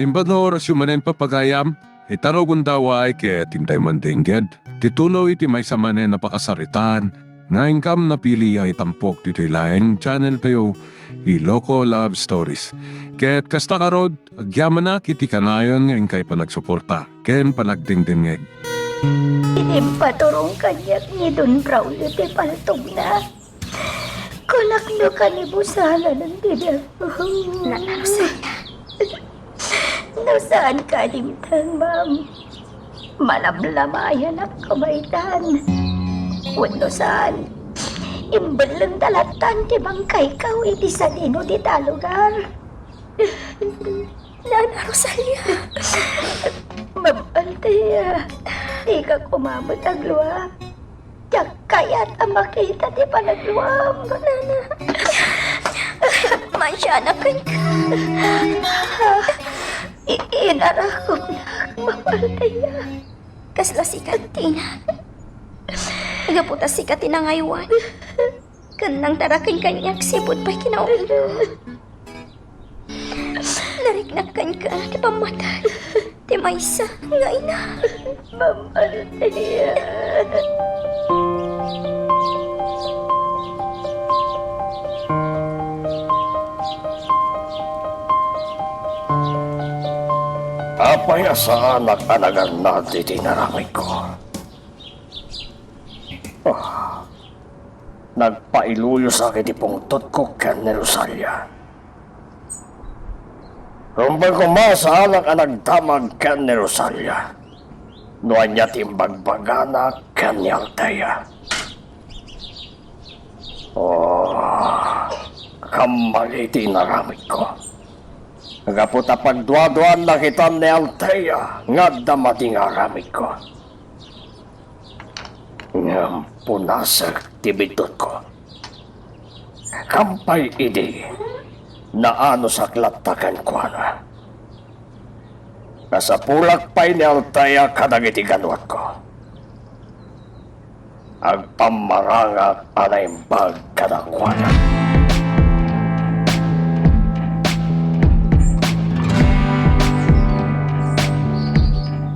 Limbano rasyumanen papagayam, itaro gundaway kaya tintay mandingged. Titulo iti may samanen napakasaritan, nga ingkam na pili ay tampok dito laing channel kayo, Iloko Love Stories. Kaya't kasta karod, agyaman na kiti kanayon nga ingkay panagsuporta, ken panagdingdingeg. Inimpaturong kanyak ni Don Braulio de Paltog na. Kalakno ka ni Busala ng dilag. Nanarasaya. Nasaan ka dimtang, ma'am? Malamlamayan ang kamaitan. Wano saan? Imbalang dalatan ti bangkay ka iti sa dino di talugar. Nana Rosalia. Mabantaya. Di ka kumamot ang luwa. Tiyak kaya't ang makita di panagluwam. Nana. Mansyanak ka. Inarakog na. Mabantaya. Kasla sikat, Tina. Nagaputa sikat tinangaywan. Kanang tarakin kanyak sipot pa'y kinauin. Nariknakan ka, di pamatay. Di maysa, nga ina. Mamalaya. Apay sa anak-anagan natin tinaramay ko. Nagpailuyo sa akin ipungtot ko ken ni Rosalia. Rumbay ko sa anak-anak damag ken ni Rosalia. Nuan niya timbagbagana ken ni Althea. Kamali tinaramay ko. Nagaputa pagduaduan na kita ni Althea nga damating aramid ko. Ngam punasag tibidot ko. Kampay idi na ano sa klatakan ko na. Nasapulak pa'y ni Althea kadagiti ganwat ko. Agpamarangak anaimbag kadakwanan.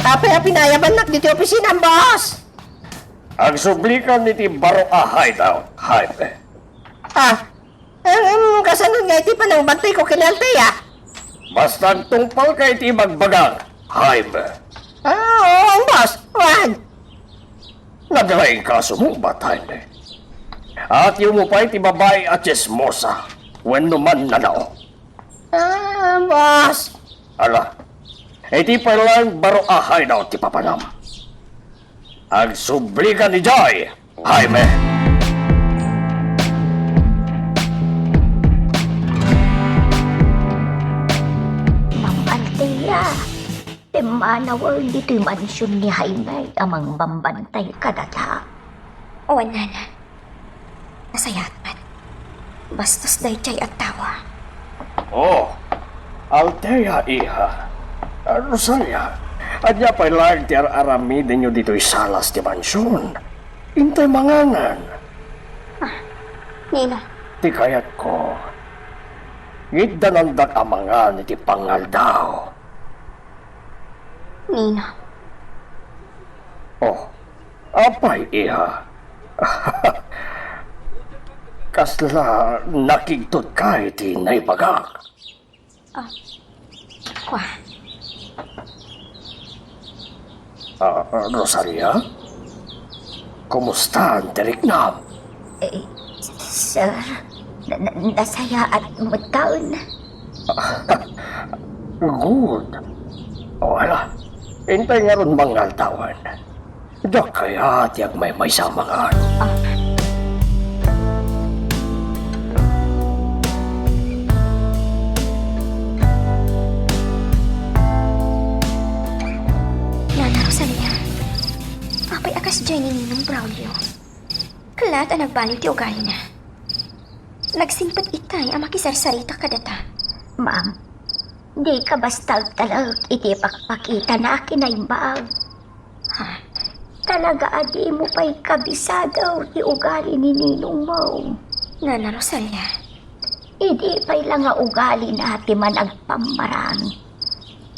Tapay pinayaban nak dito opisina, boss. Ang sublikan niti baro hideout, Jaime. Kasanod nga iti pa ng bantay ko kina Althea. Basta tungpal ka iti magbagang, Jaime. Oo, boss. Wan. Naglaing kaso mo ba, Jaime? At yung mo pa iti babae at chismosa, when naman nanao. Boss. Ala, iti pa lang baro hideout ti papanam. Ang sublikan ni Joy, Jaime. Althea, timanaw dito'y mansyon ni Jaime amang bambantay kadata. O, nana. Nasayat man. Bastos day chay at tawa. Althea, iha. Rosalia, adya pa lang ti aramidin nyo dito'y salas ti mansyon. Intay mangangan. Nino, Ti kayat ko. Ngiddanandak amangan iti pangal daw. Nino. Apay, iha. Kasla nakigtot ka iti naipagak. Kwa. Rosalia? Kumusta ang tiriknam? Sir, nasaya at mutaon. Good. Wala. Intay nga ron mga tawan. Dak kaya tiyag may samangan. Nana Rosalia. Apay akas dyan ni Ninong Braulio. Kalat ang nagbalik ti ugali na. Nagsimpat itay ang makisarsarita kadata. Ma'am, di ka basta talag iti pakpakita na kinaimbag. Talaga adi mo pa'y kabisadaw ti ugali ni Ninong mo. Nana Rosalia. Idi pa'y lang nga ugali na ti managpamarang.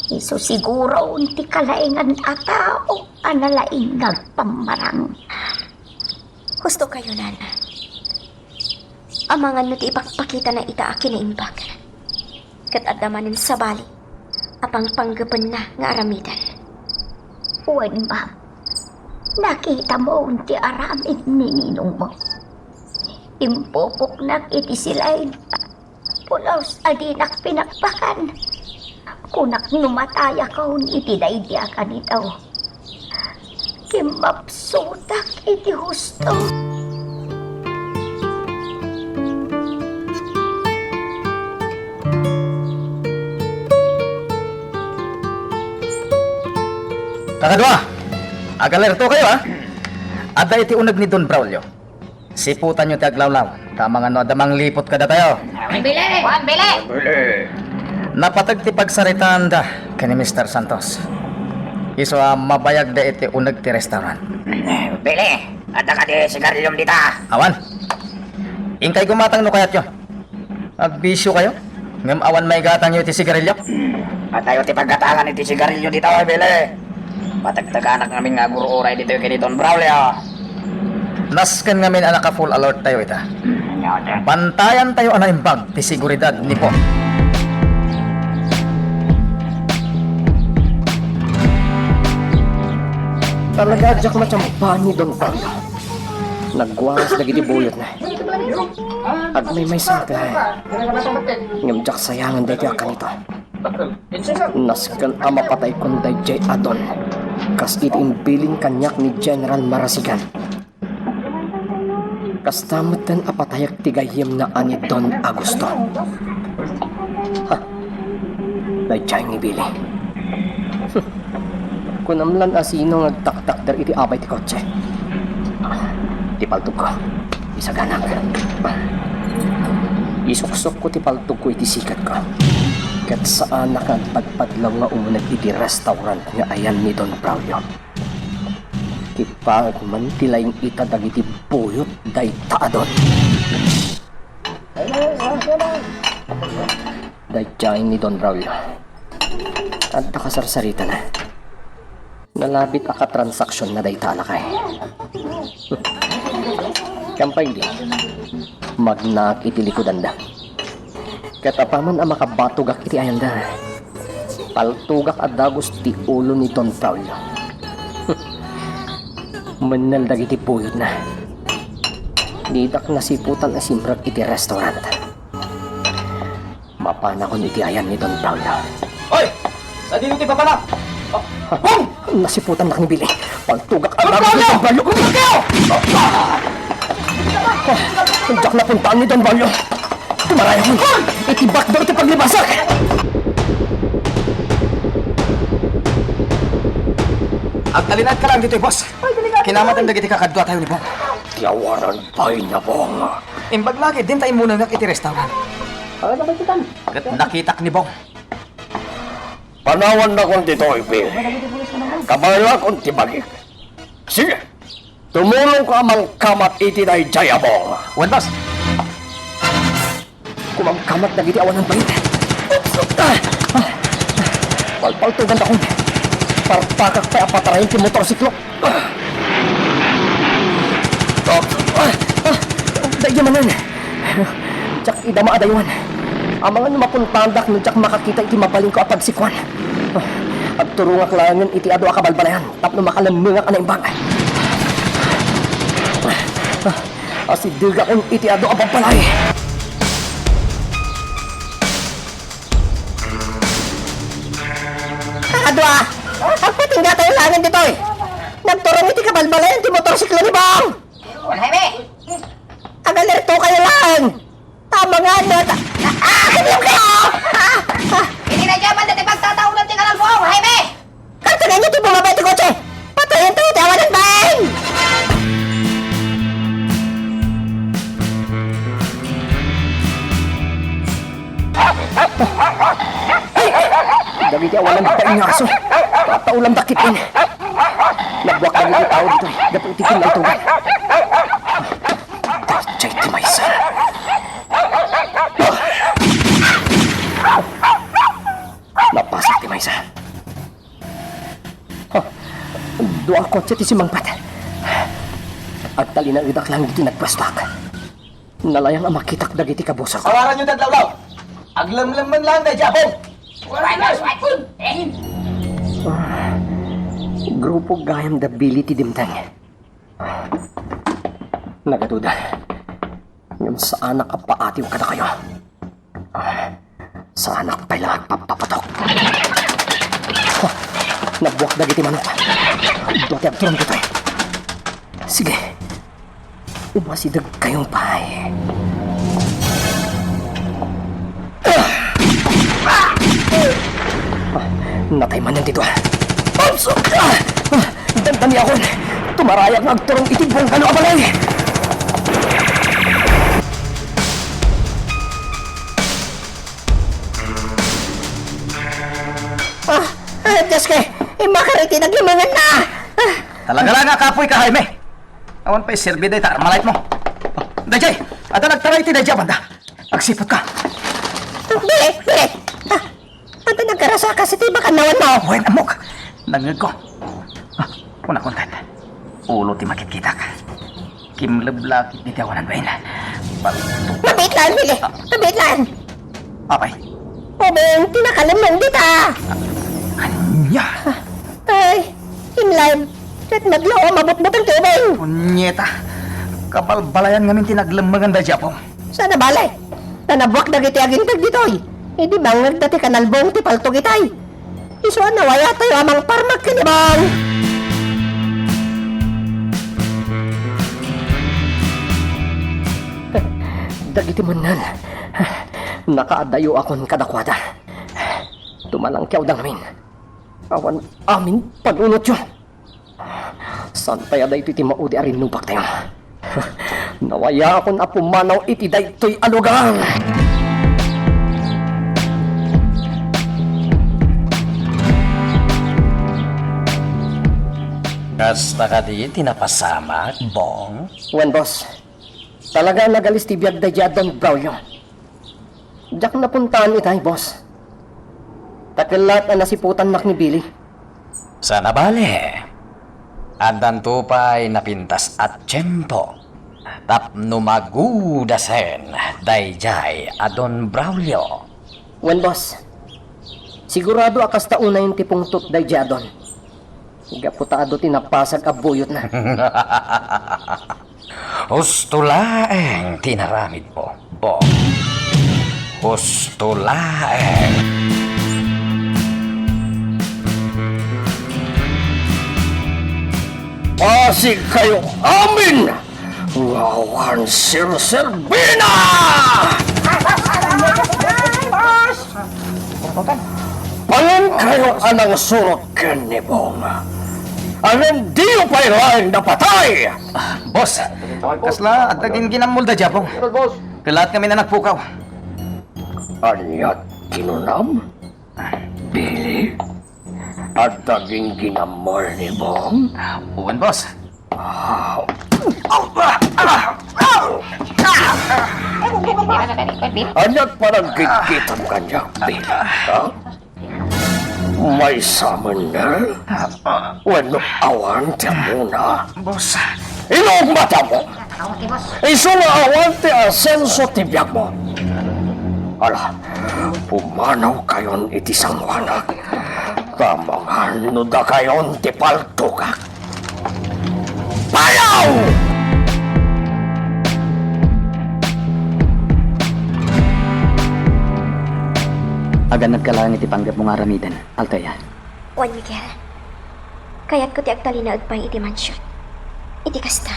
Iso siguro unti kalaingan atao analaing nagpamarang. Husto kayo, Nana. Amangan no ti ipakpakita na ita akin na imbag. Kat adamanin sa bali, apang panggapan na nga aramidan. Uwan, ma'am. Nakita mo unti aramid ni ninong mo. Impupok nak iti silain. Pulos adinak pinakpakan. Kunak numataya kaun iti daidya ka nitaw. Kimapsutak iti husto. Kakadwa, agalerto kayo ha. Ada iti unag ni Don Braulio. Siputan nyo ti aglawlaw. Tamang ano, damang lipot kada tayo. Napatag ti pagsaritaan da kani Mr. Santos. Iso mabayag da iti unag ti restaurant. Bili, ada ka di sigarilyom dita. Awan, ingkay gumatang no kayat yun. Agbisyo kayo? Ngam awan may gatang nyo iti sigarilyo. Patayo ti paggatangan iti sigarilyo dita, Bili. Patagtaganak namin nga guro oray dito yung kini Don Braulio. Nasken ngamin anak ka full alert tayo ita. Pantayan tayo ana imbag ti seguridad ni po. Talaga adyak macam bani Don Braulio. Nagwaras lagi di buyot na. At may sata ngamjak sayangan dati akan ito. Naskan ama patay kon dayjay adon. Kas itin bilin kanyak ni General Marasigan. Kas tamutan apatayak tigayim na ani Don Agusto. Ha? Dayjay ni Billy. Kunamlan asino ngagtaktak dar iti abay ti kotse. Ti paltog ko. Isaganak. Isuksok ko ti paltog ko iti sikat ko. Kat saan nakagpadpadlaw nga umunag iti restaurant nga ayan ni Don Braulio. Tipag man tilayng itadag iti buyot day taadon. Day jain ni Don Braulio. At nakasarsarita na. Nalabit aka transaksyon na day talakay. Kampay di. Magnak iti likodan da. Katapaman ang makabatugak iti ayanda. Paltugak at dagos ti ulo ni Don Braulio. Manaldag iti puyod na. Nidak na siputan na simrag iti restaurant. Mapana ko iti ayan ni Don Braulio. Hoy! Sa dito ti papala! Nasiputan na ni Billy. Paltugak at dagos ni Don Braulio. Kumulak kayo! Diyak na puntaan ni Don Braulio. Tumarayo ko. Itibak daw iti paglibasak. Agtalinad ka lang dito, boss. Kinamatan dagiti kakadwa tayo ni Bong. Tiyawaran pa'y na bong. Imbag lagi, din tayo muna nga iti restaurant. Kat nakitak ni Bong. Panawan na kong dito, Bill. Kabala kong tibagik. Sige. Tumulong ka mang kamat iti na jayabong. Wan, boss. Kumangkamat na giti awan ng bayit. Palpaltugan akong parpakak pa apatarayin ti motorsiklo. Daya manan. Tsak idama adaywan. Ang mga mapuntandak no tsak makakita iti mabaling ko apagsikwan. At turungak langan iti ado akabalbalayan. Tapno makalamungak anay imbag. Asidiga kong iti ado abagbalay. Kakadwa, agpatingga tayo langin dito eh. Nagturong iti kabalbalayan ti motorsiklo ni Bong. Jaime! Agalerto kayo lang. Tama nga na. Kanyang kayo! Hindi na dyan man dati pagtataunan ti kalang Bong, Jaime! Kartagan niyo ti bumabay ti kotse. Patayin tayo ti awan ng bain! Dagiti awalan pa ingaso. Pataulang dakitin. Nagbuwak na nito tao dito. Dapat itikin na ito. Dachay timaysa. Napasak timaysa. ako sa tisimangpat. At talina idak lang iti nagpastak. Nalayang ang makitak dagiti kabusa ko. Sawaran nyo taglawlaw! Aglamlaman lang na Japong! Grupo gayam da bility dimtang. Nagaduda. Yung sa anak ang paatiw ka na kayo. Sa anak pa'y lang papapatok. Nabuwak na giti manok. Dote ang turong dito. Sige. Umasidag kayong pahay. Natay man yan dito. Pamsok! Dandami ako. Tumarayak na agturong itibong kano abalay. Diyos kay, makariti naglimangan na. Talaga lang nga kapoy ka, Jaime! Awan pa'y silbi day ta, armalite mo. Dajay! Ada nagtaray ti Dajay, banda! Agsipot ka! Bili! Ata nagkarasa ka sa tiba kanawan mo. Buhay na mok! Nangag ko. Una kontat. Ulo ti makikita ka. Kimlablakit ni Tiawanan Bain. Mabit lang, Bili. Mabit lang. Apay. Obeng, tinakalam lang dita. Anya! Ay, in live. At naglaw, mabot-bot ang tubig. Punyeta! Kabalbalayan ngamin tinaglamangan da Japong. Sana balay. Nanabwak na giti agintag ditoy. Hindi bangag dati kanalbong ti palto gitay. Isuan na waya tayo amang parmak kinibang. Dagiti man nan. Nakaadayo akon kadakwada. Tumalang kiyaw da ngamin. Awan amin panunot yun. San tayo da ito iti maudi arin nupak tayo. Nawaya akon apumanaw iti da ito'y alugang. Kasta ka di tinapasama, Bong? Wen boss, talaga nagalis ti biyag da Jadon Braulio. Diyak napuntaan itay boss. Takilat na nasiputan nak ni Billy. Sana bale. Andan tupay napintas at tiyempo. Tapno magudasen, dayjay adon Braulio. Wen boss, sigurado akas tauna yung tipong tut da Jadon. Gaputado tinapasag abuyot na. Husto laeng tinaramid mo, Bong. Husto laeng. Pasig kayo amin! Ngawan Sir Serbina! Palan kayo anang surot kanibong. Anong diyo pa'y laing napatay! Boss! Kasla at naging ginamul da Japong. Kalat kami na nagpukaw. Anyat kinunam? Billy? At naging ginamol ni Bong? Uwan, boss. Anyat parang gigitan kanya, Billy. Ha? May summon na? Wano awan tiya muna? Boss. Ilog mata mo! Isunga awan ti asenso tibiyag mo! Ala, pumanaw kayon iti sangwana. Kamangan nuda kayon ti paltukak. Payaw! Aga nagkalangit ipanggap mo nga ramidan, Altaya. Juan Miguel, kaya't ko ti agtalinaag pa'y iti mansyon. Iti kasta,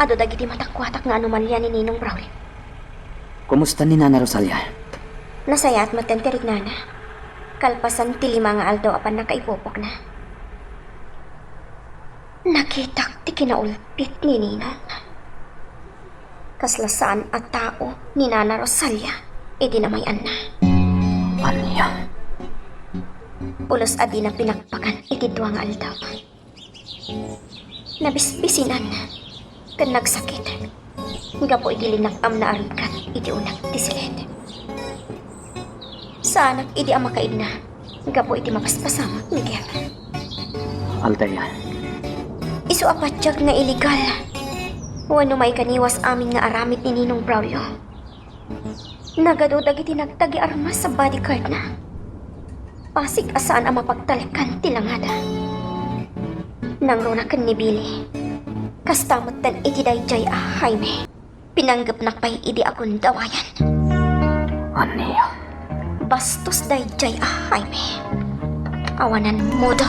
ado dagiti matakwatak nga anomalya ni Ninong Braulio. Kumusta ni Nana Rosalia? Nasaya at matenterig nana. Kalpasan ti lima nga aldaw apan nakaipopok na. Nakitak ti kinaulpit ni Ninong. Kaslasaan at tao ni Nana Rosalia, idinamayan na. Anya? Ulos adi na pinakpakan iti duwa nga aldaw. Nabisbisinan, kan nagsakit. Nga po iti linakam na arugkat iti unang tisilet. Sa anak iti ama kaid na, nga po iti mapaspasamak, Miguel. Altaya, Isu apatyag nga iligal. Wano may kaniwas amin nga aramid ni Ninong Braulio. Nagadudag iti nagtagi armas sa bodyguard na. Pasig asaan ang mapagtalikan tilangada. Nangrunakan ni Billy. Kastamot dan iti dayjay Jaime. Pinanggap na pa'y idi akong dawayan. Aniya? Bastos dayjay Jaime. Awanan mo do.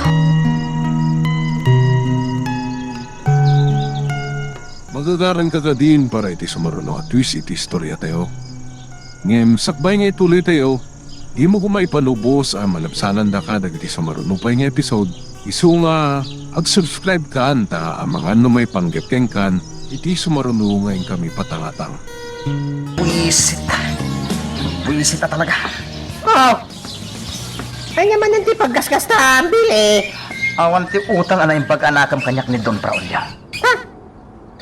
Magagaran ka ka din para iti sumaruno at twist iti istorya tayo. Ngem, sakbay nga ituloy tayo, imo ko maipanubos ang malabsanan da ka dagiti sumaruno pa nga episode. Isu nga, ag-subscribe ka anta ang mga ano may panggapkeng kan, iti sumaruno ngayon kami patangatang. Buisit. Buisit na talaga. Oh! Ay naman hindi paggasgas na, Billy. Awan ti utang ana yung pag-anakam kanyak ni Don Braulio. Ha?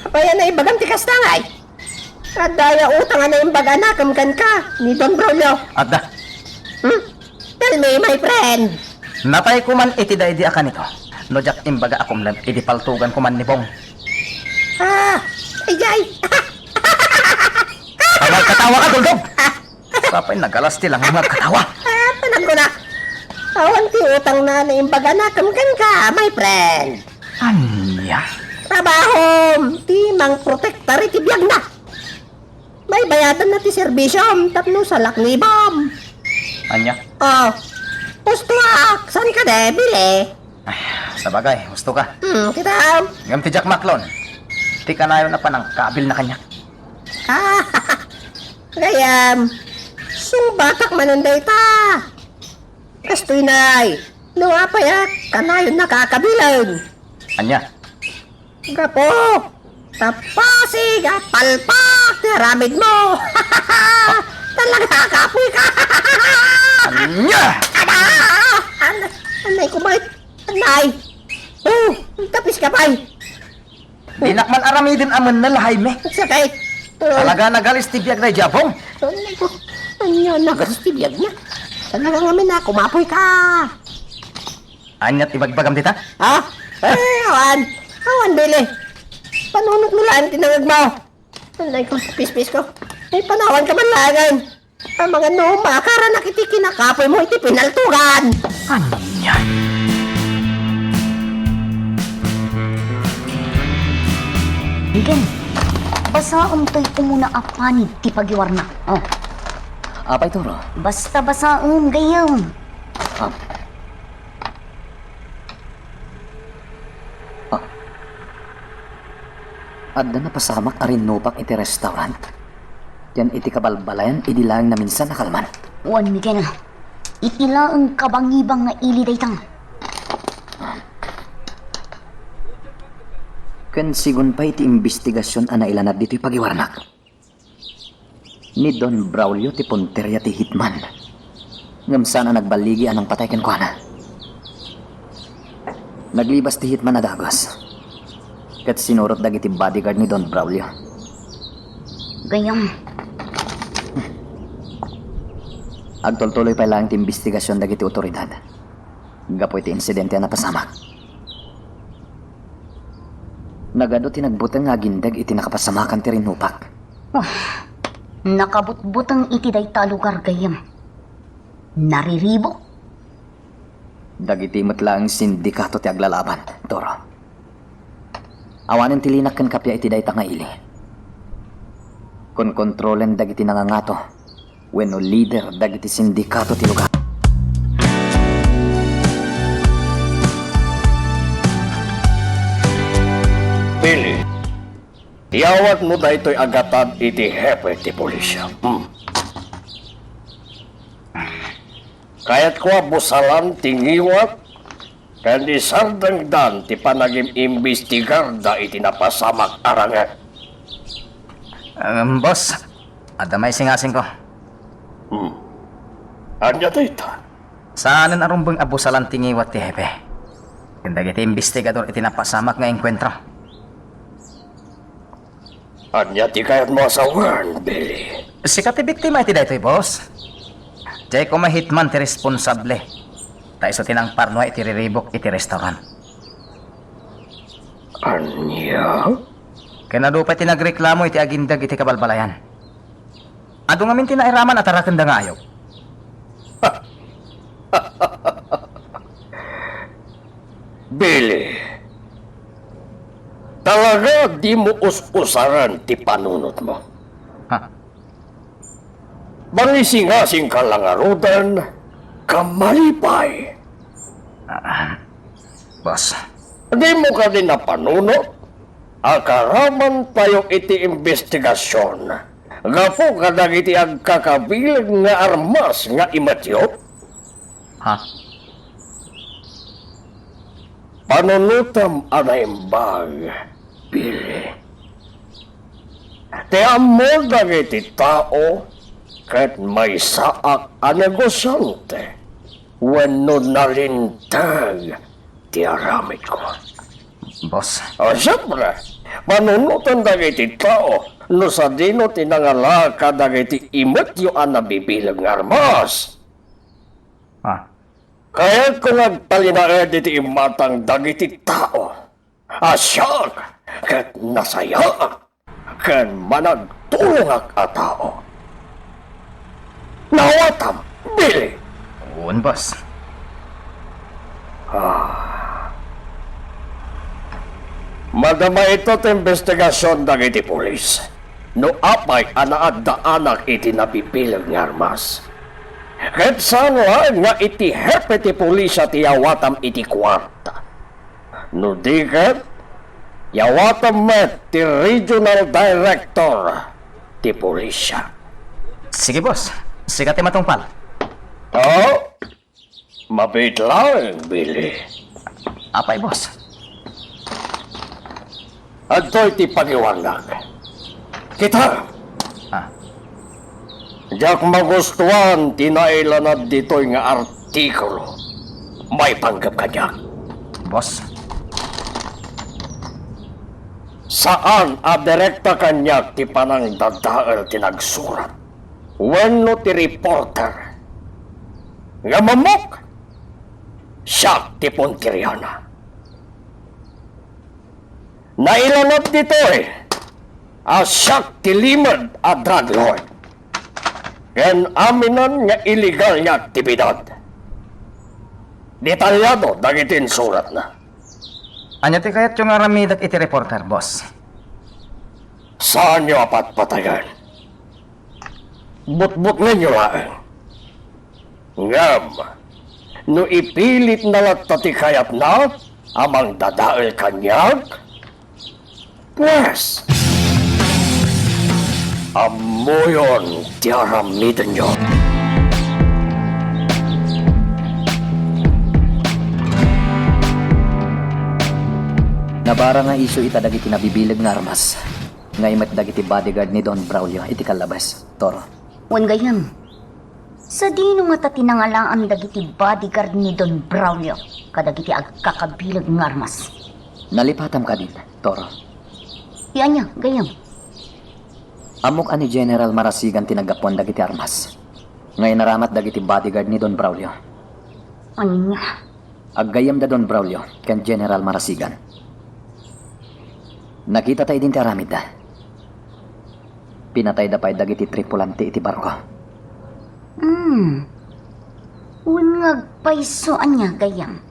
Kaya na ibagam ti kastangay. At daya utang na yung baganakam kan ka ni Don Braulio. Adda, Tell me, my friend. napay ko man iti daydi akan ito. No jak imbaga akom lang iti paltugan ko man ni Bong. Ah, ayay. Kapag katawa ka, Duldog! Kapay nagalas ti lang magkatawa. Panag ko na. Awan ti utang na yung baganakam kan ka, my friend. Anya? Trabaho, ti mang protektar iti biyag na. May bayadan na ti serbisyom, tapno sa laknibam. Anya? Oh, pustuak, saan ka de, Billy? Sa bagay, gusto ka. Kita. Ngam ti Jack Maclon. Ti kanayo na pa ng kabil na kanya. Ah, kaya, sumbatak manunday ta. Kastoy nay, nuwapayak, kanayon nakakabilan. Anya? Gapo, tapasig at palpak, naramid mo. Talaga kapoy ka. Anya! Anay ko ba? Anay. Oh, tapis ka pa. Di nakman aramidin aman na Jaime. Sakay. Talaga nagalis ti biyag na Jabong. Anay ko. Anya, nagasitibiyag niya. Talaga nga na, kumapoy ka. Anya't ibagbagam dita? Ha? Awan. Awan, Billy. Panunok nulaan tinangag mo. Anay ko, pis-pis ko. Ay, panawan ka man lagan. Ang mga numa, kara nakiti kinakapoy mo, iti pinaltugan. Anya? Bigan, basaon to'y umuna apanid ti pagiwarna. Oh, Apay toro? basta basaon gayam. Adda na pasamak arin nupak iti restaurant. Yan iti kabalbalayan, idilang na minsan nakalman. Wan mi na. Itila ang kabangibang nga ili daytang. Ken sigun pa iti investigasyon ana ilanad dito'y pagiwarnak. Ni Don Braulio ti punterya ti hitman. Ngam sana nagbaligi anang patay ken kuana. Naglibas ti hitman na dagos. Kat sinurot dagiti bodyguard ni Don Braulio. Gayam, Agtultuloy pa lang ti investigasyon dagiti otoridad. Gapo iti insidente na pasamak. Nagado ti nagbutang nga gindag iti nakapasamakan ti rinupak. nakabutbutang iti dayta lugar gayam. Nariribo. Dagiti metlang sindikato ti aglalaban, Toro. Awanen ti linak ken kapya iti dayta nga ili. Kon kontrolen dagiti nangangato, wenno leader dagiti sindikato ti lugar. Billy, iawat mo da ito'y agatan iti hepe ti pulisya. Kaya't ko busalan tingiwat, kandi sardangdan ti panagim imbestigar da iti napasamak arangan. Boss, adamay singasing ko. Anya dito? Saanan arumbang abusalan tingiwat ti hepe? Kindag iti investigador iti napasamak nga enkwentro. Anya ti kayat mo sa word, Billy. Sikat ti biktima iti daytoy, boss. Jay ko mahitman ti responsable. Taiso tinang parno iti riribok iti restaurant. Anya? Kinadupay tinagreklamo iti agindag iti kabalbalayan. Ado ngamin tinairaman at arakanda nga ayaw. Billy, talaga di mo us-usaran ti panunot mo. Ha? Bangisingasing ka lang arudan, kamalipay. Boss, Di mo ka din napanunot? Akaraman tayo iti investigasyon. Gapo ka iti ang kakabilag nga armas nga imatyo? ha? Panunutam anaimbag, Billy. Te amo dagiti tao ket may saak a negosyante wenno nalintag ti aramid ko. Boss, O siyempre, panunutan dagiti tao no sa dino tinangala ka dagiti imetyo a nabibilang nga armas. ha? Kaya kung nagtalinaed iti imatang dagiti tao, asyak, ket nasaya, ken managtulong a tao. Nawatam, Billy. Uwan, boss. Madama ito ti investigasyon dagiti pulis. No apay anaagdaanak iti napipilag nga armas. Ket saan nga iti hepe ti pulisya ti yawatam iti kwarta. No di ket, yawatam met ti regional director ti pulisya. Sige, boss. Sikat ti matungpal. Oh, mabait lang, Billy. Apay, boss. Adto'y ti pagiwanag. Kita, Ha? diyak magustuhan tinailanad dito'y nga artikulo. May panggap ka diyak. Boss, Saan a direkta kanyak ti panang dadaal tinagsurat? Wenno ti reporter. Nga mamok, siya ti Ponteriana. Nailanad dito'y asyak ti limad a drug lord. Ken aminan nga illegal nga aktibidad. Detalyado dagitin surat na. anya ti kayat yung aramidak iti reporter, boss. Saan nyo apat patayan? But-but ninyo lang. Ngam, no ipilit na latati kayat na, amang dadaal kanyag, pues, amoyon tiaramidan nyo. Nabara nga iso ita dagiti nabibilag nga armas. Nga imat dagiti bodyguard ni Don Braulio iti kalabas. Toro. Wan gayam. Sa dino nga ta tinangalaan dagiti bodyguard ni Don Braulio, kadagiti agkakabilag ng armas. Nalipatam ka din, Toro. Yan niya, gayam. Amok ani General Marasigan tinagapuan dagiti armas. Ngay naramat dagiti bodyguard ni Don Braulio. Ano niya? Aggayam da Don Braulio ken General Marasigan. Nakita tayo din ti aramid da. Pinatay da pa'y dagiti tripulante iti barko. Unngag paisoan niya, gayam.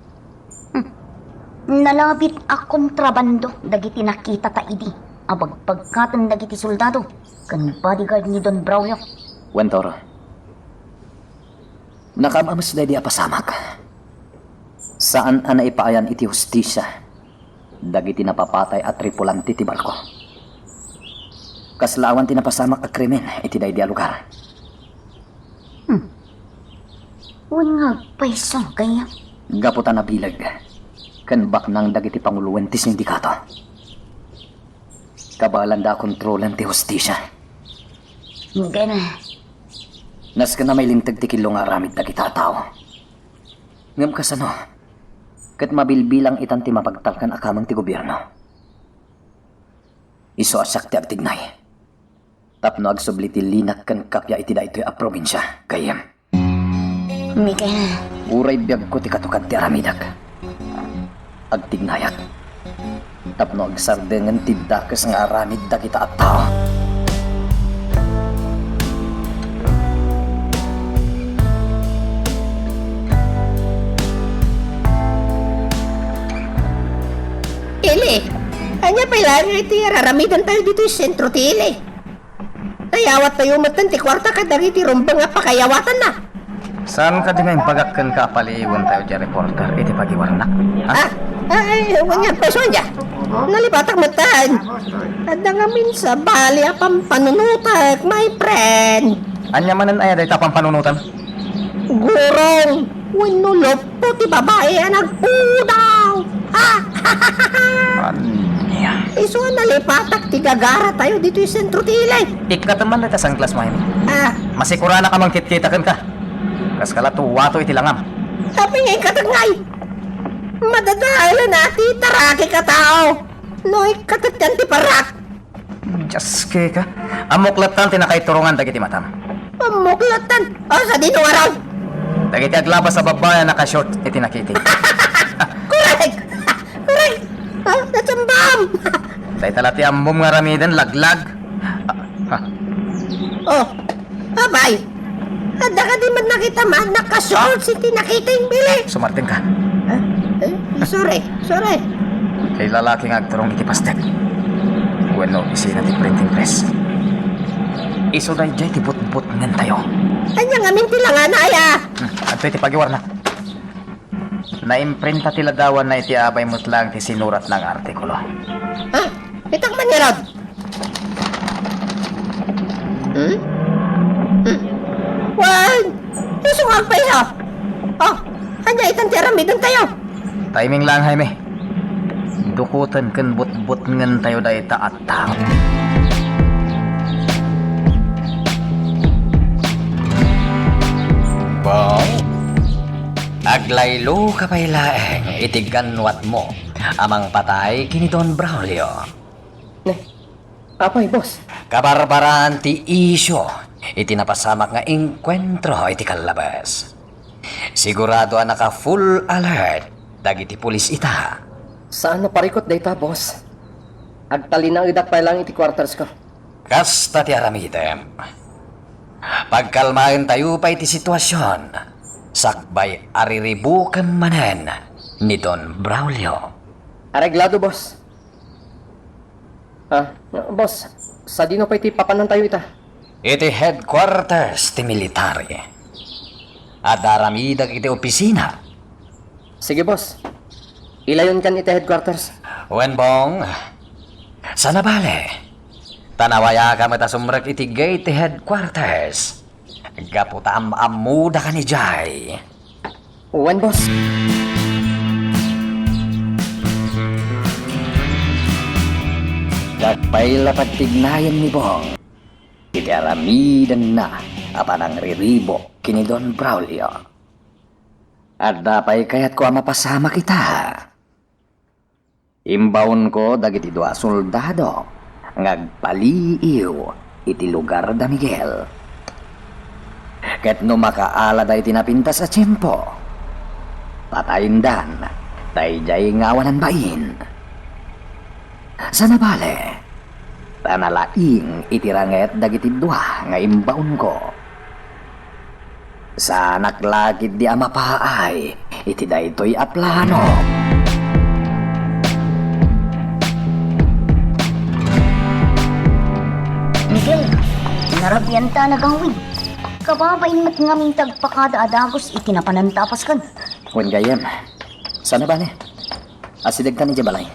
Nalabit a kontrabando dagiti nakita ta idi. Abag pagkatan dagiti soldado, kan bodyguard ni Don Braulio. Wen, Toro. Nakamamas da di apasamak. Saan ana ipaayan iti hustisya dagiti napapatay at tripulante ti barko. Kaslawan ti napasamak a krimen iti daydi a lugar. Unngag paiso, gayam. Gaputan na bilag. Kan baknang dagiti panguluan ti sindikato. Kabalan da kontrolan ti hustisya. Hindi na. Nas ka na may lintag ti kilong aramid dagiti tao. Ngam kasano, kat mabilbilang itan ti mapagtalkan akamang ti gobyerno. Iso asyak ti agtignay. Tapno agsubli ti linak kan kapya iti da ito'y a probinsya, kayem. Miguel, Uray biyag ko ti katukad ti aramidak. Agtignayat. Tapno agsardengan tinda kas nga aramid da kita at tao. Ili, anya pa ilang iti raramidan tayo dito sa sentro ti Ili. Tayawat tayo matan ti kwarta ka dari ti rumbang nga pakayawatan na. Saan ka din ngayon pagakkan ka paliiwan tayo dyan, reporter? Iti pagiwarnak. Ha? Ay, wanya peso niya. Nalibatak matan. Ada nga minsa bali apang panunutak, my friend. Anya manan ay day tapang panunutan? Gurong, winulop po ti babae ang nagpudaw. Ha? Anya? Iso nalipatak ti gagara tayo dito yung sentro ti Ilay. Ikataman na tasang klas mo, Ah, Masikura na ka mang kitkitakan ka. Kas kalatuwato iti langam. sabi ngayon katangay. Madadala na ti taraki ka tao. Noy katatyan ti parak. Diyos ka. Amuklatan tinakaiturungan dagiti matam. Pamuklatan. O sa dino araw. Dagiti aglabas sa babae naka-short iti nakiti. Correct. Correct. Natsambam. Day talati ambom nga ramidan laglag. Oh, abay. Ada ka di man nakita man nakasort si tinakita yung bili. Sumartin ka. Sorry. Kay lalaki nga agturong iti pastek. Bueno, isina ti printing press. Iso na jay ti but-but ngan tayo. Anya nga minti lang nga na aya. At iti pagiwarna. Naimprinta tila dawan na iti abay mutlang ti sinurat ng artikulo. Ha? Itak man nirod. Wan! Isungag pa iya. Oh, anya itang tiramidon tayo. Timing lang, Jaime. Dukutan kan but-but ngan tayo da ita at tao. Aglaylo ka pailaeng itiganwat mo amang patay kini Don Braulio. Apay, boss. Kabarbaran ti isyo iti napasamak nga inkwentro iti kalabas. Sigurado ang naka full alert dagiti pulis ita. Saan na parikot data, boss? Agtalinang idak pa lang iti quarters ko. Kasta ti aramidem. Pagkalmain tayo pa iti sitwasyon, sakbay ariribukan manen ni Don Braulio. Areglado, boss. Boss, sa dino pa iti papanan tayo ita. Iti headquarters ti military. At aramidag iti opisina. Sige, boss. Ilayon kan iti headquarters. Wenbong, sana bale. Tanawaya ka matasumrek iti gate ti headquarters. Gaputa amuda ka ni Jai. Uwan, boss. Gagpay pagtignayan ni Bong. Iti aramidan na apanang riribo kini Don Braulio. At dapay kayat ko mapasama kita. Imbawon ko dagiti dua soldado ngagpaliiw iti lugar da Miguel. Ket no makaala da iti napintas sa tiyempo. Patayin dayjay ngawanan bain. Sana bale, tanalaing itiranget dagiti dua nga imbaon ko. Sa naklagid di amapaay, iti daytoy aplano. Miguel, narabyanta na gawin. Kababain mat ngaming tagpakada adagos itinapanantapas kan. Wen gayem, sana bale, asidag ka ni Jabalay.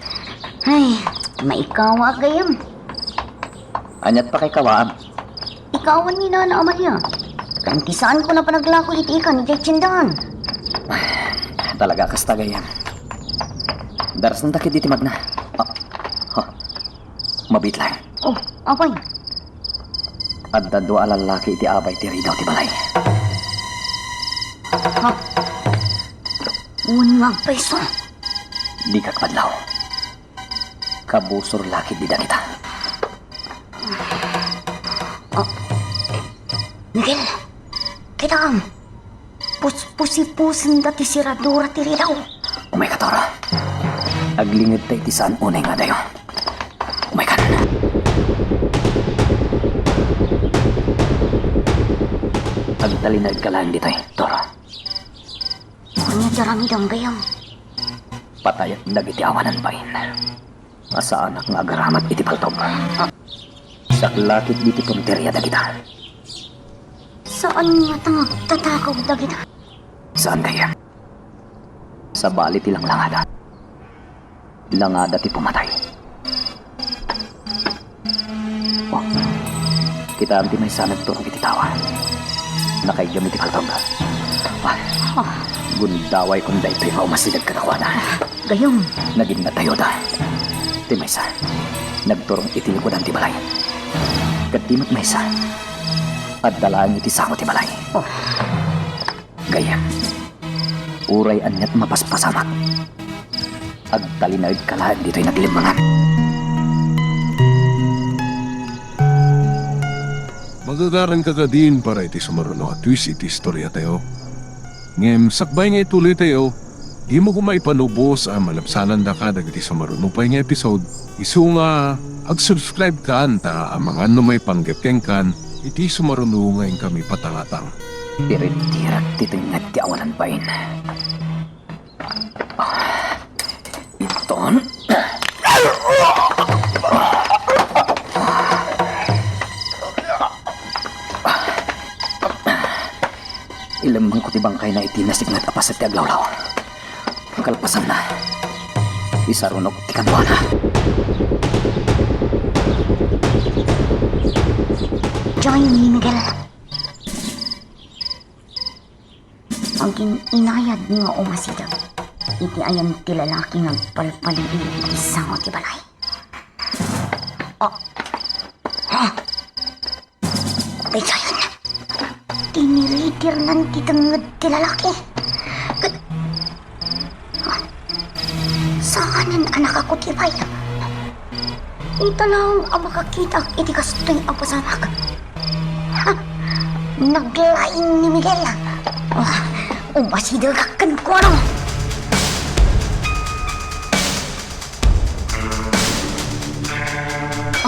Ay, maikawa gayam. Anyat pa kay kawaan. Ikawan ni Nana Amalia. Kantisaan ko na panaglako iti ikan ni Tsindahan. Talaga kasta gayem. Daras ng takit di timagna. Mabit lang. Oh, apay. At dadwa alalaki iti abay ti ridaw ti balay. Ha? Unwag peso. Di kakpadlaw. Kabusor laki di kita. Miguel, kita kang puspusi-pusin dati siradura tiri daw. Umay katora. Aglingid tayo iti saan unay nga dayo. Oh my God. Agtalinag ka lang dito Toro. Kanya darami dong gayam. Patayat dagiti awanan pain. Asa anak nga agaramat iti paltog. Saklakit diti punteriya dagita. Saan nga tangag tatakaw dagit? Saan kaya? Sa bali ti Langlangada. Langada ti pumatay. Oh, kita amti may sanag turong iti tawa. Nakaidyo iti paltog. Gundaway kung da ito'y maumasidag kanakuana. Gayam. Naging natayo da. Ti maysa, nagturong iti likudan ti balay. Kadimot maysa, at dalaan iti sango ti balay. Gayam, uray anyat mapaspasamak. Agtalinaid kalahan dito'y naglimangan. Magagaran ka ka din para iti sumaruno at twist iti istorya tayo. Ngem, sakbay nga ituloy tayo, di mo kumay panubos ang malapsanan da ka dagiti sumaruno pa nga episode. Isu nga, ag-subscribe ka anta ang mga may panggepkeng kan, iti sumaruno ngayon kami patangatang. Tirit-tirat dito'y nga ti awanan pain. Iton. Ilamang ko ti bangkay na itinasig na tapas at ti aglawlaw. Kalpasan na. Isarunog ti kanwana. Join me, Miguel. Ang inayad nga umasidag. Iti ayan ti lalaki nga palpalibig iti sango ti balay. Bejayan. Tiniritir nan ti tangad ti lalaki. Saanin anak ako ti bay? Ita lang ang makakita iti kastoy ang pasanak. Naglaing ni Miguel. Umasidag kan ko ano.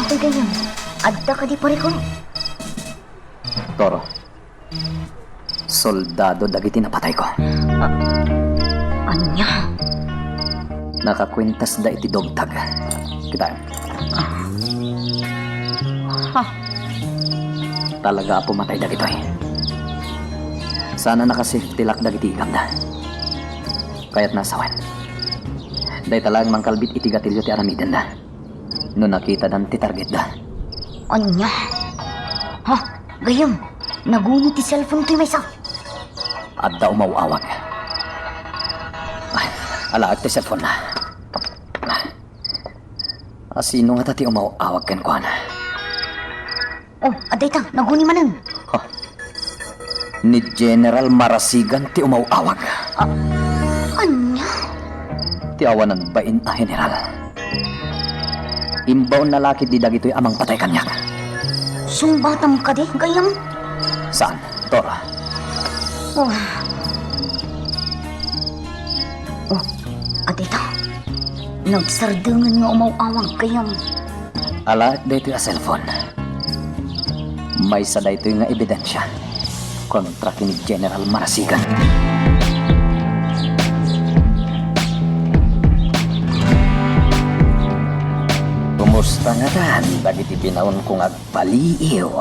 Okay ganyan. Adda ka di pare ko. Toro. Soldado dagiti napatay ko. Anya? Nakakwintas da iti dogtag. Kita. Talaga pumatay dagito Sana nakasafety lock dagiti ikam da. Kaya't nasawan. Day talang mangkalbit iti gatilyo ti aramiden da. No nakita dan ti target da. Anya? Gayam. Nagunit ti cellphone ti may sa. Adda umawawag. Alaag ti cellphone na. Sino nga tati umawawag ken kuan? Aday ta. Naguni manan. Ni General Marasigan ti umawawag. Anya? Ti awanan bain a general. Imbaw na laki di dagito'y amang patay kanyak. Sumbatam ka di, gayam? Saan? Tora? Aday ta. Nagsardangan nga umawawag gayam. Ala, dito yung cellphone. May sa dito yung ebidensya kontra kini General Marasigan. Kumusta nga tan? Dagiti binaon kong agpaliiw.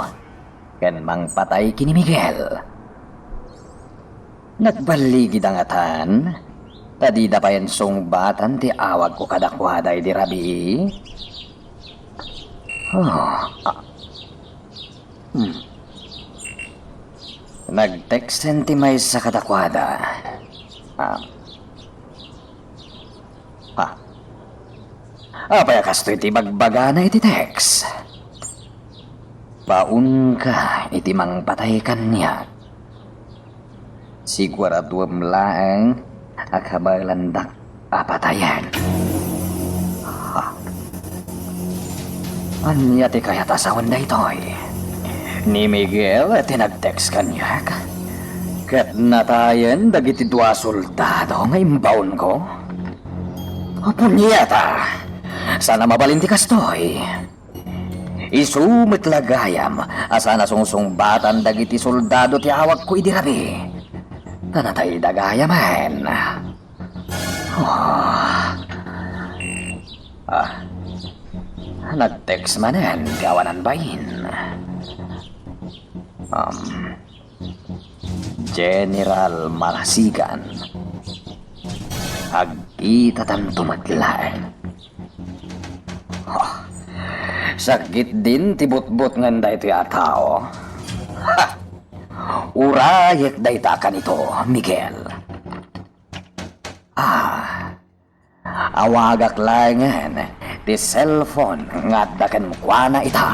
Ken mang patay kini Miguel. Nagbaligid ang atan. Tadi dapayan sungbatan ti awag ko kadakwaday di rabi. Nag-texten ti may sa kadakwada. Apay kasto iti bagbaga na iti text. Paun ka iti mang patay kanya. Siguraduam laeng akabalandak apatayan. Anya ti kayat asawan da ito'y. Ni Miguel tinag-text kanya. Kat natayan dagiti dua soldado nga imbaon ko. Punyeta! Sana mabalinti kastoy. Isumit lagayam, asana sungsungbatan dagiti soldado ti awak ko idirabi. Tanatay dagayaman. Nag-text manen, gawanan bayin. General Malasigan. Agita tan tumadlaan. Sakit din tibut-but nganda ito yatao. Urayek dayta ka nito, Miguel. Awagak langan di cellphone ngadakan kwa na ita.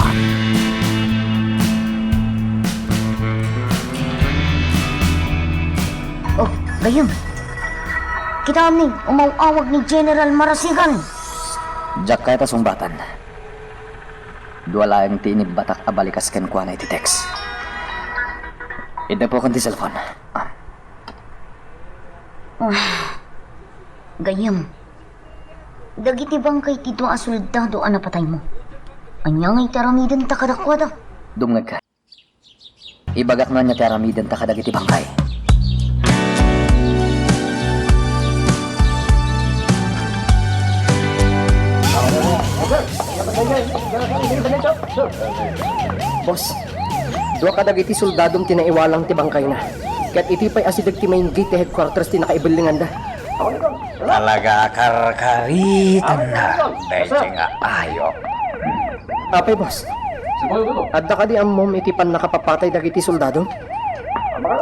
Oh, gayam. Kita ni umawawag ni General Marasigan. Jak kaya ta sumbatan. Dua lang tinib batak abalikas ken kwa na iti text. Ida po kan ti cellphone. Gayam. Dagiti bang kay tito a soldado a napatay mo? Anya ngay taramidan ta kadakwada. Dumngag ka. Ibagak na niya ti aramidan ta kadagiti bangkay. Boss, dua kadagiti soldadong tinaiwalang ti bangkay na. Kat iti pa'y asidag ti main gate ti headquarters ti nakaibilingan da. Talaga karkaritan na. Dahil nga ayok. Apay, boss. Adda ka di ammom iti pan nakapapatay dagiti soldado?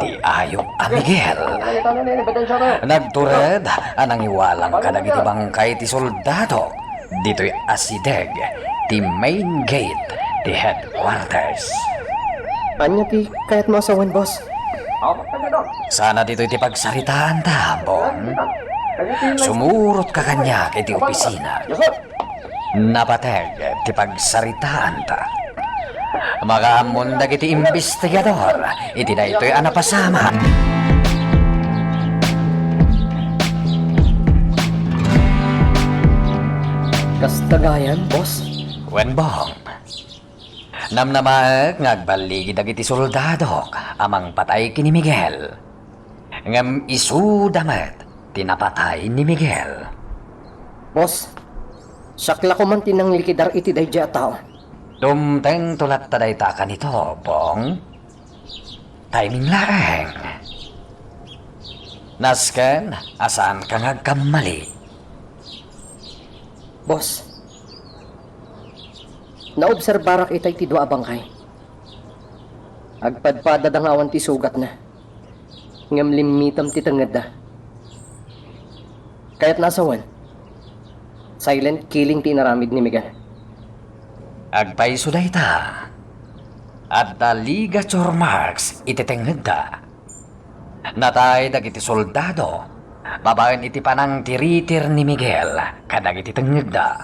Di ayok a Miguel. Nagtured anang iwalang kadagiti bangkay ti soldado. Dito'y asideg ti main gate ti headquarters. Anya ti kayat mo asawan, boss? Sana dito'y ti pagsaritaan ta, Bong. Sumurot ka kanya kay ti opisina. Napateg ti pagsaritaan ta. Makaamon dagiti investigador, iti na ito'y anapasama. Kastagayan, boss? Wenbong, namnamaag ngagbaligi dagiti soldado amang patay kini Miguel. Ngam isudamet tinapatay ni Miguel. Boss, sakla ko man tinang likidar iti dayja tao. Tumteng tulat taday ta kanito, Bong. Timing laeng. Nasken, asaan ka ngagkamali? Boss, naobserbarak itay ti dua bangkay. Agpadpada dangawan ti sugat na. Ngam limitam ti tangad da. Kaya't nasawan, silent killing ti naramid ni Miguel. Agpaiso day ta. At ligature marks ititenged da. Natay dagiti soldado. Babaen iti panang tiritir ni Miguel kadagiti tenged da.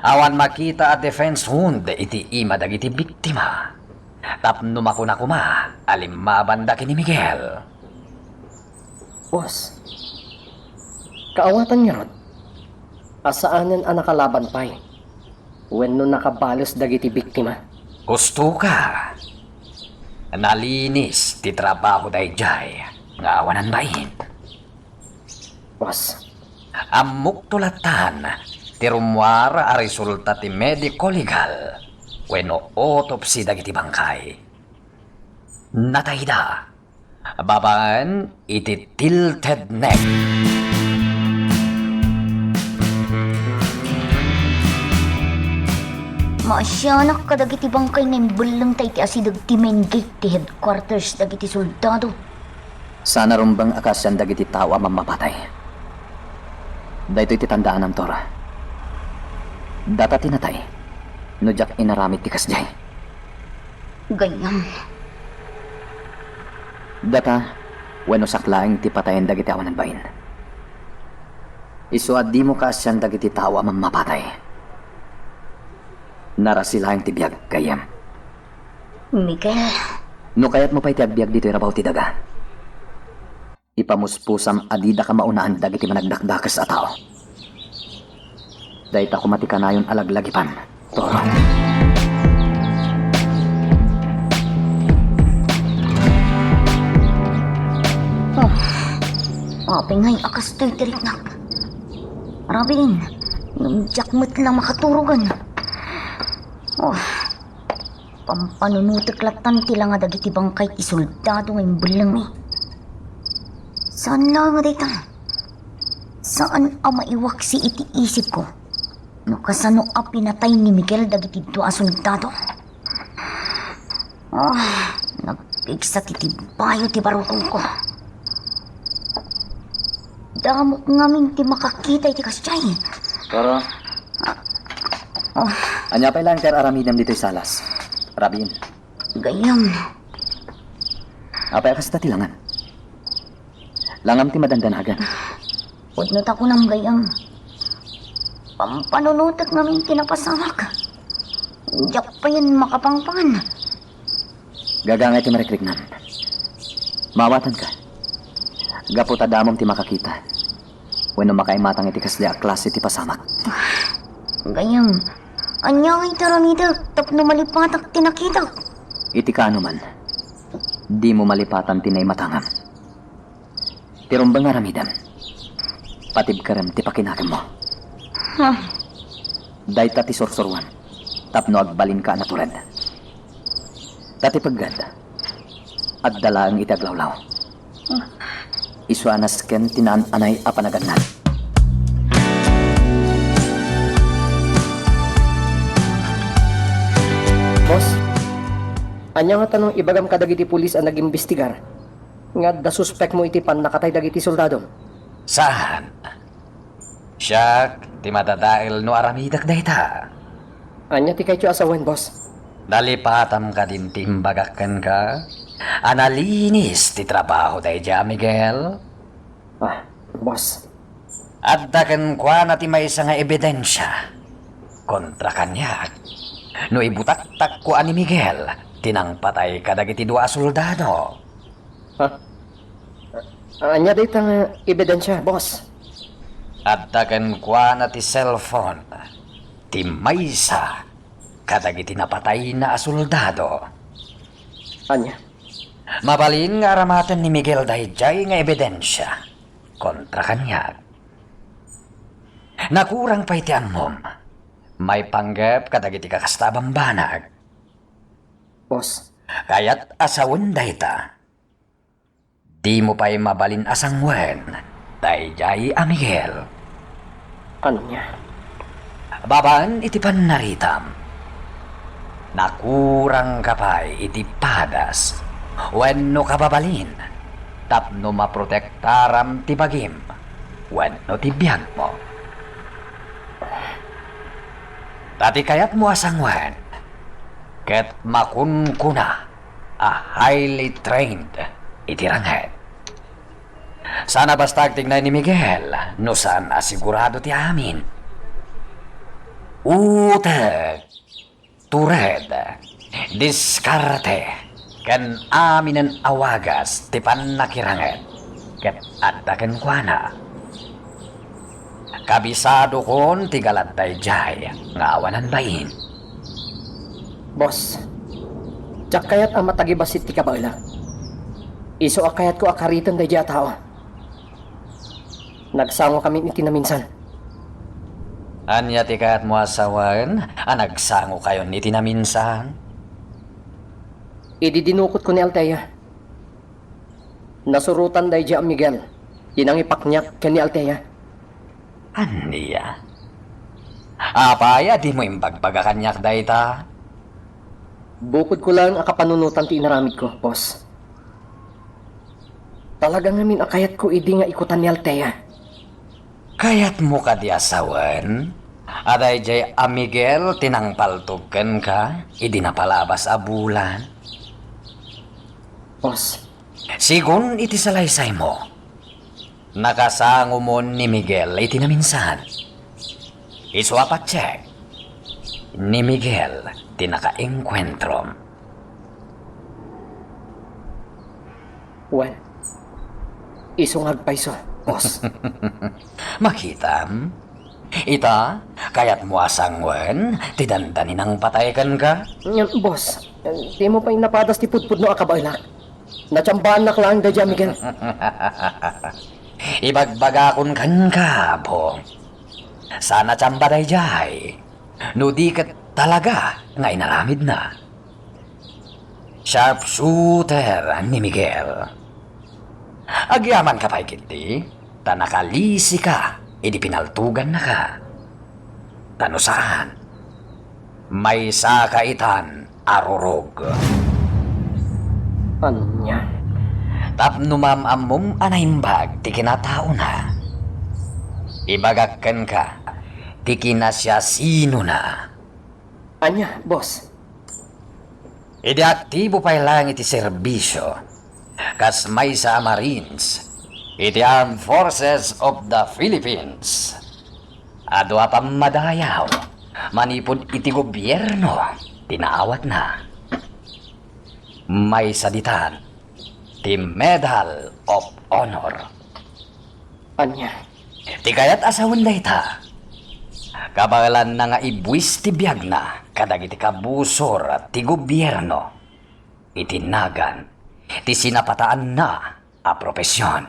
Awan makita at defense wound iti ima dagiti biktima. Tapno makuna alimmaban da kini Miguel. Boss, kaawatan niya rod. Asaanan ang nakalaban pa'y. When no nakabalos dagiti biktima. Gusto ka. Nalinis ti trabaho day jay. Nga awanan bain. Boss, Amok tulatan. Ti rumwar a resulta ti medico legal. Weno autopsy dagiti bangkay. Natayda. Babaan iti tilted neck. Maasyanak ka dagiti bangkay na imbulang tayo ti asidag ti main gate ti headquarters dagiti soldado. Sana rumbang akasyan dagiti tao amang mapatay. Dahito iti tandaan ng Tora. Data tinatay, no jak inaramit ti kasjay. Gayam. Data, wano saklaing ti patayin dagiti awanan bayin. Isuad di mo kaasyan dagiti tao amang mapatay. Narasilaing ti biyag kayam. Miguel. No kayat mo pa'y ti agbyag dito irabaw ti daga. iti pamuspusam adida ka maunaan dagiti managdakdakas a tao. Dahit ako matikanayon alaglagipan, Toro. Apeng ngay akas to'y tiriknak. Rabin, yung jakmat lang makaturugan. Pampanunutik latan tila nga dagiti bangkay isoldado ngayong bulang eh. Saan lang nga dita? Saan ang maiwak si iti isip ko? No kasano a pinatay ni Miguel dagiti dua soldado? Nagpigsa ti bayo ti barukong ko. Damok ngamin ti makakita iti kasyay. Toro. Anya pa lang ter aramidam dito'y salas. Rabin. Gayam. Apay akas ta tilangan. Langam ti madandanagan. Udnot ako ng gayam. Pampanunutak ngamin tinapasamak. Diyak pa yan makapangpangan. Gagangay ti marikriknan. Mawatan ka. Gaputa damom ti makakita. Wenno makaimatang iti kasli a klase ti pasamak. Gayam. Anya ngay taramida tapno malipatak tinakita. Iti kaano man. Di mo malipatan tinay matangam. Tirumbang aramidam. Patib karam ti pakinakam mo. Dahit ti sorsorwan. Tapno agbalin ka na tulad. Dati paggad. At dalaang iti aglawlaw. Isuanas ken tinaan anay apanagannat. Boss, anya nga tanong ibagam ka dagiti pulis ang nag-imbestigar. Nga da suspect mo iti pan nakatay dagiti soldado. Saan? Siyak, ti matadail no aramidak dayta. Anya ti kayo asawan, boss. Dalipatam ka din timbagakan ka. Analinis ti trabaho dayja, Miguel. Boss. At dakan kwa na ti may nga ebidensya. Kontra kanya. No ibutak-tak ko ani Miguel, tinang patay ka dagiti dua soldado. Anya dito nga ebidensya, boss. At dakan kwa na ti cellphone, ti maysa kadagiti napatay na soldado. Anya? Mabalin nga aramatan ni Miguel dahijay nga ebidensya kontra kanya. Nakurang pa iti mom. May panggap kadagiti kakastabang banag. Boss. Kaya't asawon dayta. Di mo pa'y mabalin asangwen dahijay a Miguel. Anya? Babaan iti panaritam. Nakurang kapay iti padas. Wenno kababalin. Tapno maprotektaram ti bagim. Wenno ti biyag mo. Tati kayat mo asangwen. Ket makunkuna a highly trained iti ranghet. Sana basta tignay ni Miguel no saan asigurado ti amin. Utek, tured, diskarte, ken aminen awagas ti pannakiranget, ket adda ken kuana. Kabisado kon ti galatay jay nga awanan bain. Boss. Diyak kayat ang matagibasit ti kabala. Iso akayat ko akaritan day diya tao. Nagsango kami iti na minsan. Anya ti kayat mo asawan, nagsango kayo ni tinaminsan. Ididinukot ko ni Altea. Nasurutan day diya ang Miguel. Inangipaknyak ken ni Altea. Anya? Apaya di mo imbagbaga kanyak dayta? Bukod ko lang akapanunutan ti inaramid ko, boss. Talagang namin akayat ko idi nga ikutan ni Altea. Kayat mo ka di asawan? Aday jay a Miguel tinangpaltugan ka, idi napalabas a bulan. Boss, Sigun iti salaysay mo. Nakasango mo ni Miguel iti naminsan. Iswapat check. Ni Miguel tinaka-enkwentrom. well, Isungag paiso, boss. Makitam? Ita, kayat mo asangwan, tidandanin ang pataykan ka? Nya, boss, di mo pa yung napadas ti pudpud no akabaylak. Natsambahan na lang da dyan, Miguel. Ibagbagakon kan ka, Bong. Sana tsamba day jay. No di ka talaga nga inaramid na. Sharpshooter ni Miguel. Agyaman ka pa'y kinti, ta nakalisi ka, idi pinaltugan na ka. Tano saan? May sakaitan arurog. Anya? Tapno mamamom anahimbag ti kinatao na. Ibagakkan ka, ti kinasya sino na. Anya, boss? Idi aktibo pa lang iti serbisyo. Kas may sa Marines, iti Armed Forces of the Philippines. Adwa pa madayaw, manipod iti gobyerno, tinaawat na. May saditan, ti Medal of Honor. Anya? Ti kayat asawan da ita. Kabalan na nga ibwis ti biyag na, kadag iti kabusor at ti gobyerno. Itinagan, ti sinapataan na a propesyon.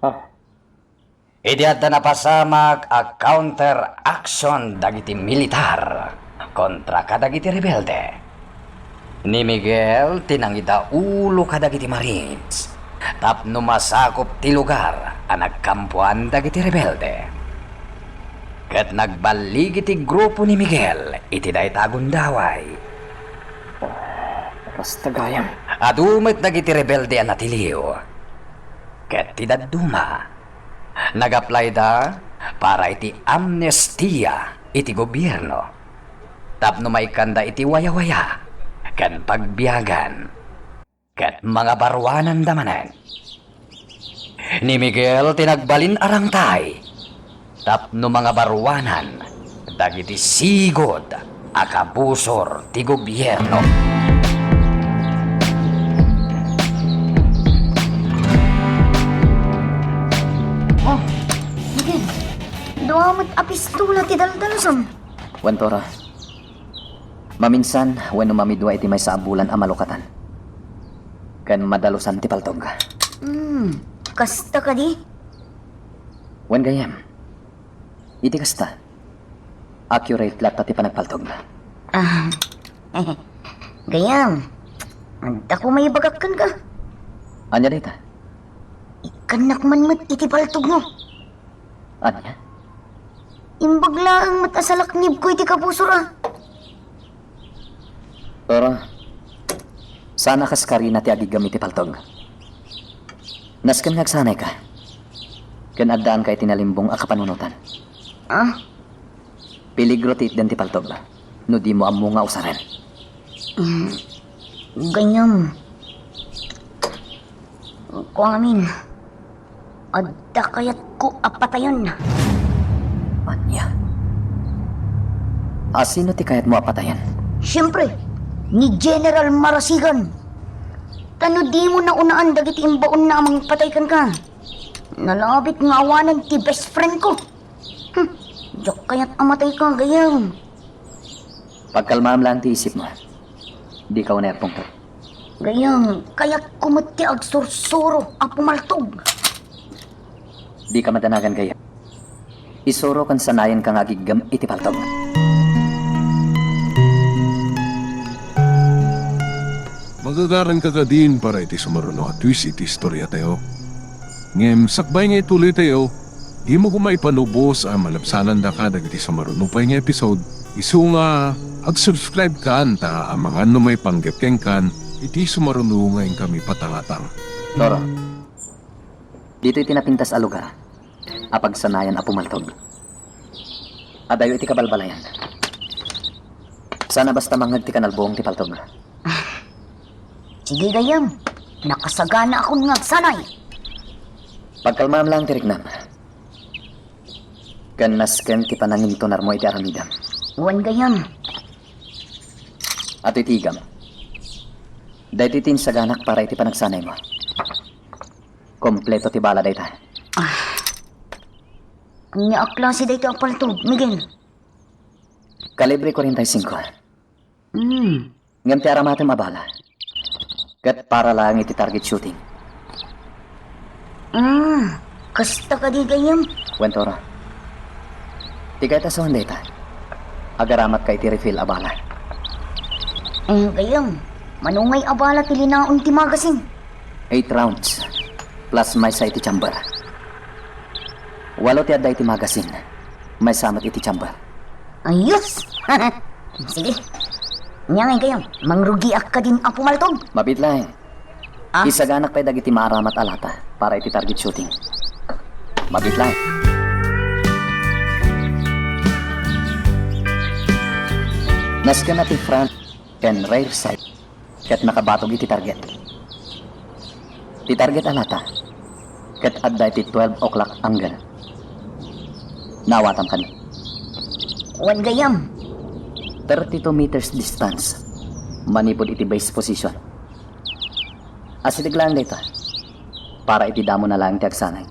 Ah, Idi adda napasamag a counter-action dagiti militar kontra kadagiti rebelde. Ni Miguel tinangida ulo kadagiti Marines tapno masakop ti lugar a nagkampuan dagiti rebelde. Ket nagbalig iti grupo ni Miguel iti daytagon daway. basta gayam. Adumet dagiti rebelde a natiliw. Ket ti dadduma nag-apply da para iti amnestia iti gobyerno. Tapno may kanda iti waya-waya kan pagbiyagan ket mga barwanan damanen. Ni Miguel tinagbalin arangtay tapno mga barwanan dagiti sigod akabusor ti gobyerno. Oh, Miguel. Duamot apistula ti daldalusom. Wentora, maminsan, when umamidwa iti may saabulan a malukatan. Kan madalusan ti paltog. Kasta ka di? Wen gayam, iti kasta. Accurate lat ti panagpaltog. Gayam. Anta ko may bagakkan ka. Anya dita? Ikanak man mat iti paltog mo. Anya? Imbagla ang matasalaknib ko iti kabusura. Tora, sana kaskari na ti agigam iti paltog. Nasken ngagsanay ka. Ken addaan ka iti nalimbong a kapanunutan. Peligro ti itden ti paltog. No di mo ammo nga usaren. Ganyam. Kung amin, adda kayat ko apatayon na. Anya? Sino ti kayat mo apatayan? Siyempre, ni General Marasigan. Tano di mo na unaan dagiti imbaon na amang pataykan ka. Nalabit nga awanan ti best friend ko. Diyak kaya't amatay ka, gayam. Pagkalmaam lang ti isip mo. Di ka unerpong to. Gayam, kaya't kumati ag sursuro a pumaltog. Di ka madanagan kaya. Isuro kan sanayan kang agigam iti paltog. Magagaran ka ka din para iti sumaruno at twist iti istorya tayo. Ngem, sakbay nga ituloy tayo, di mo kumay panubos ang malapsanan da ka dagiti sumaruno pa nga episode. Isu nga, ag-subscribe ka anta ang mga may panggepkeng kan, iti sumaruno ngayon kami patangatang. Toro, dito iti napintas a lugar. Apag sanayan a pumaltog. Adayo iti kabalbalayan. Sana basta mangag ti kanalbong ti paltog. Sige, gayam. Nakasagana akong ngagsanay. Pagkalmaam lang ti Rignam. Kan nasken ti panangintonar mo iti aramidam. Wan gayam. At itigam. Dahil iti tinsaganak para iti panagsanay mo. Kompleto ti bala dayta. Anya klase dito ang paltog, Miguel. Kalibre 45. Ngam ti aramatem abala. Kat para lang iti target shooting. Kasta ka di gayam. Wentoro. Ti kayta sa dayta. Agaramat kay ti refill abala. Gayam, manungay abala tilinaon ti magasin. 8 rounds. Plus may sa iti chamber. Walo ti adda iti magasin. May samat iti chamber. Ayos! Sige. Nya ngay gayam, mangrugiak ka din ang pumaltog. Mabitlahin. Isaganak pa'y dagiti maaramat alata para iti target shooting. Mabitlahin. Naska na ti front and rear side kat nakabatog iti target. Ti target alata kat adda iti 12 o'clock angle. Nawatam kani. Wan gayam. 32 meters distance. Manipod iti base position. Asilig lang dito. Para iti damo na lang ti agsanay.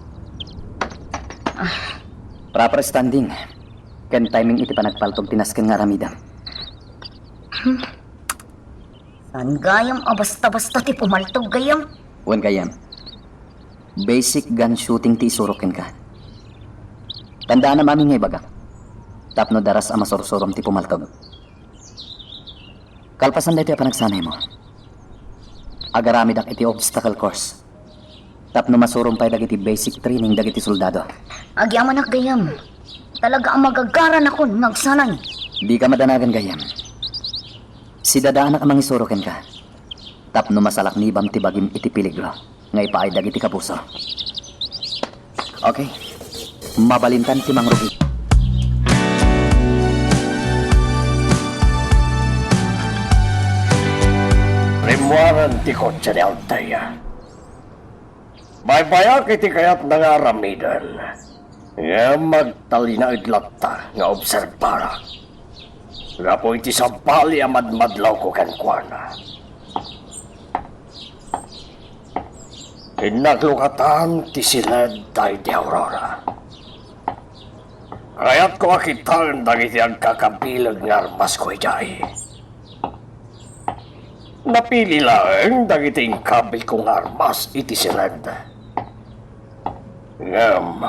Proper standing. Ken timing iti panagpaltog tinasken nga ramidam. San gayam, basta-basta ti pumaltog gayam. Wen kayam. Basic gun shooting ti isurukin ka. Tandaan na mami ngay baga. Tapno daras ang masursurom ti pumaltog. Kalpasan dito yung panagsanay mo. Agaramid ang iti obstacle course. Tapno masurom pa'y dagiti basic training dagiti soldado. Agyaman ak gayam. Talaga ang magagaran ako nagsanay. Di ka madanagan gayam. Si dadaan ang mangisurukin ka. Tapno masalak nibam ti bagim iti piligro. Ngay paay dagiti kapuso. Okay. Mabalintan ti mangrugi. Rimuaran ti kotse ni Altaya. Baybayak iti kayat nangaramidan. Nga magtalina idlatta nga obserbara. Nga po iti sampali amadmadlaw ko kankwana. Inaglukatan ti silad tayo di Aurora. Kaya't ko akitaan dagiti ang kakabilag nga armas ko ijay. Napili lang dagiting kabil kong armas iti silad. Ngam,